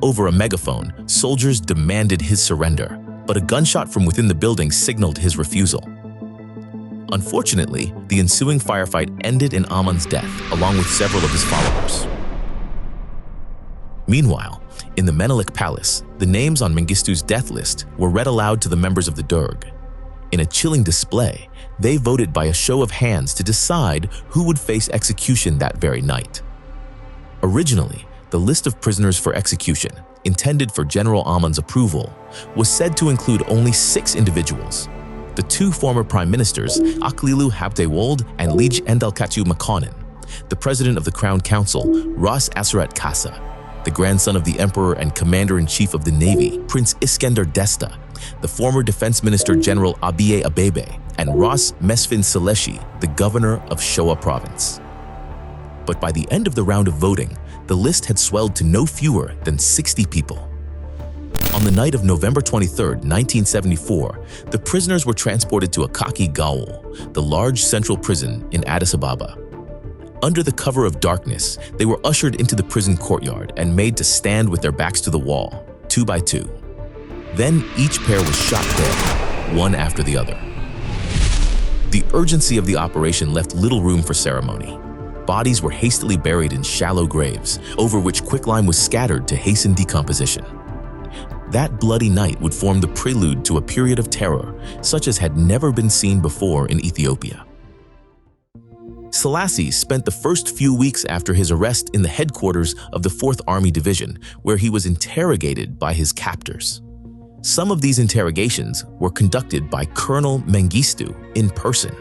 Over a megaphone, soldiers demanded his surrender, but a gunshot from within the building signaled his refusal. Unfortunately, the ensuing firefight ended in Amon's death, along with several of his followers. Meanwhile, in the Menelik Palace, the names on Mengistu's death list were read aloud to the members of the Derg. In a chilling display, they voted by a show of hands to decide who would face execution that very night. Originally, the list of prisoners for execution, intended for General Amon's approval, was said to include only 6 individuals: the 2 former prime ministers, Aklilu Habtewold and Liege Endalkachi Makanen, the president of the Crown Council, Ras Asserate Kasa, the grandson of the emperor and commander-in-chief of the navy, Prince Iskender Desta, the former defense minister General Abiy Abebe, and Ras Mesfin Seleshi, the governor of Shoa province. But by the end of the round of voting, the list had swelled to no fewer than 60 people. On the night of November 23, 1974, the prisoners were transported to Akaki Gaol, the large central prison in Addis Ababa. Under the cover of darkness, they were ushered into the prison courtyard and made to stand with their backs to the wall, 2 by 2. Then each pair was shot dead, one after the other. The urgency of the operation left little room for ceremony. Bodies were hastily buried in shallow graves, over which quicklime was scattered to hasten decomposition. That bloody night would form the prelude to a period of terror, such as had never been seen before in Ethiopia. Selassie spent the first few weeks after his arrest in the headquarters of the 4th Army Division, where he was interrogated by his captors. Some of these interrogations were conducted by Colonel Mengistu in person.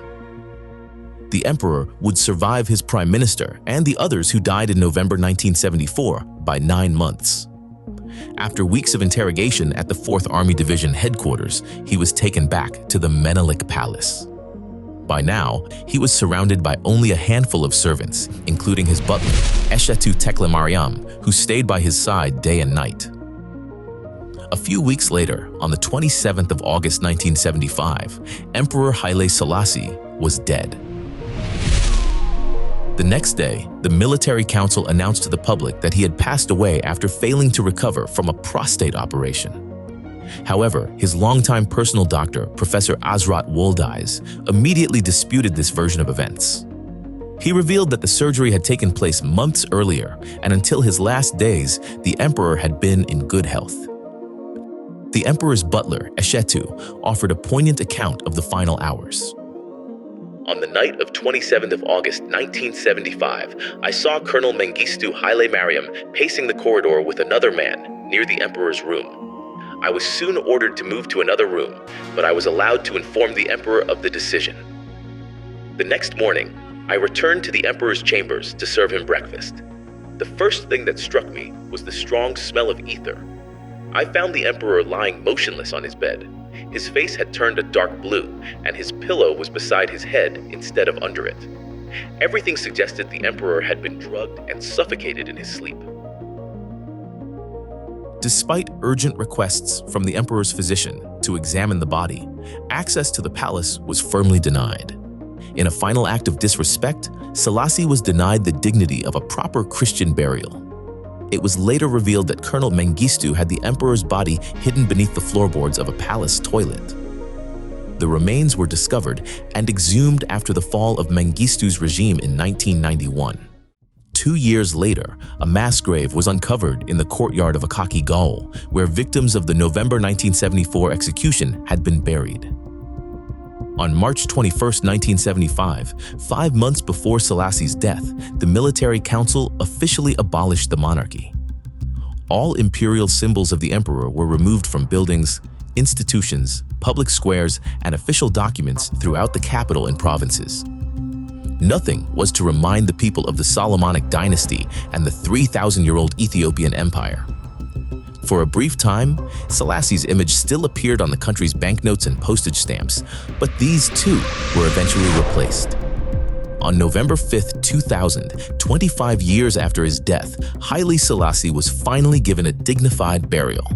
The emperor would survive his prime minister and the others who died in November 1974 by 9 months. After weeks of interrogation at the 4th Army Division headquarters, he was taken back to the Menelik Palace. By now, he was surrounded by only a handful of servants, including his butler, Eshetu Tekle Mariam, who stayed by his side day and night. A few weeks later, on the 27th of August 1975, Emperor Haile Selassie was dead. The next day, the military council announced to the public that he had passed away after failing to recover from a prostate operation. However, his longtime personal doctor, Professor Asrat Woldeis, immediately disputed this version of events. He revealed that the surgery had taken place months earlier, and until his last days, the emperor had been in good health. The emperor's butler, Eshetu, offered a poignant account of the final hours. On the night of 27th of August 1975, I saw Colonel Mengistu Haile Mariam pacing the corridor with another man near the emperor's room. I was soon ordered to move to another room, but I was allowed to inform the emperor of the decision. The next morning, I returned to the emperor's chambers to serve him breakfast. The first thing that struck me was the strong smell of ether. I found the emperor lying motionless on his bed. His face had turned a dark blue, and his pillow was beside his head instead of under it. Everything suggested the emperor had been drugged and suffocated in his sleep. Despite urgent requests from the emperor's physician to examine the body, access to the palace was firmly denied. In a final act of disrespect, Selassie was denied the dignity of a proper Christian burial. It was later revealed that Colonel Mengistu had the emperor's body hidden beneath the floorboards of a palace toilet. The remains were discovered and exhumed after the fall of Mengistu's regime in 1991. 2 years later, a mass grave was uncovered in the courtyard of Akaki Gaol, where victims of the November 1974 execution had been buried. On March 21, 1975, 5 months before Selassie's death, the military council officially abolished the monarchy. All imperial symbols of the emperor were removed from buildings, institutions, public squares, and official documents throughout the capital and provinces. Nothing was to remind the people of the Solomonic dynasty and the 3,000-year-old Ethiopian empire. For a brief time, Selassie's image still appeared on the country's banknotes and postage stamps, but these too were eventually replaced. On November 5, 2000, 25 years after his death, Haile Selassie was finally given a dignified burial.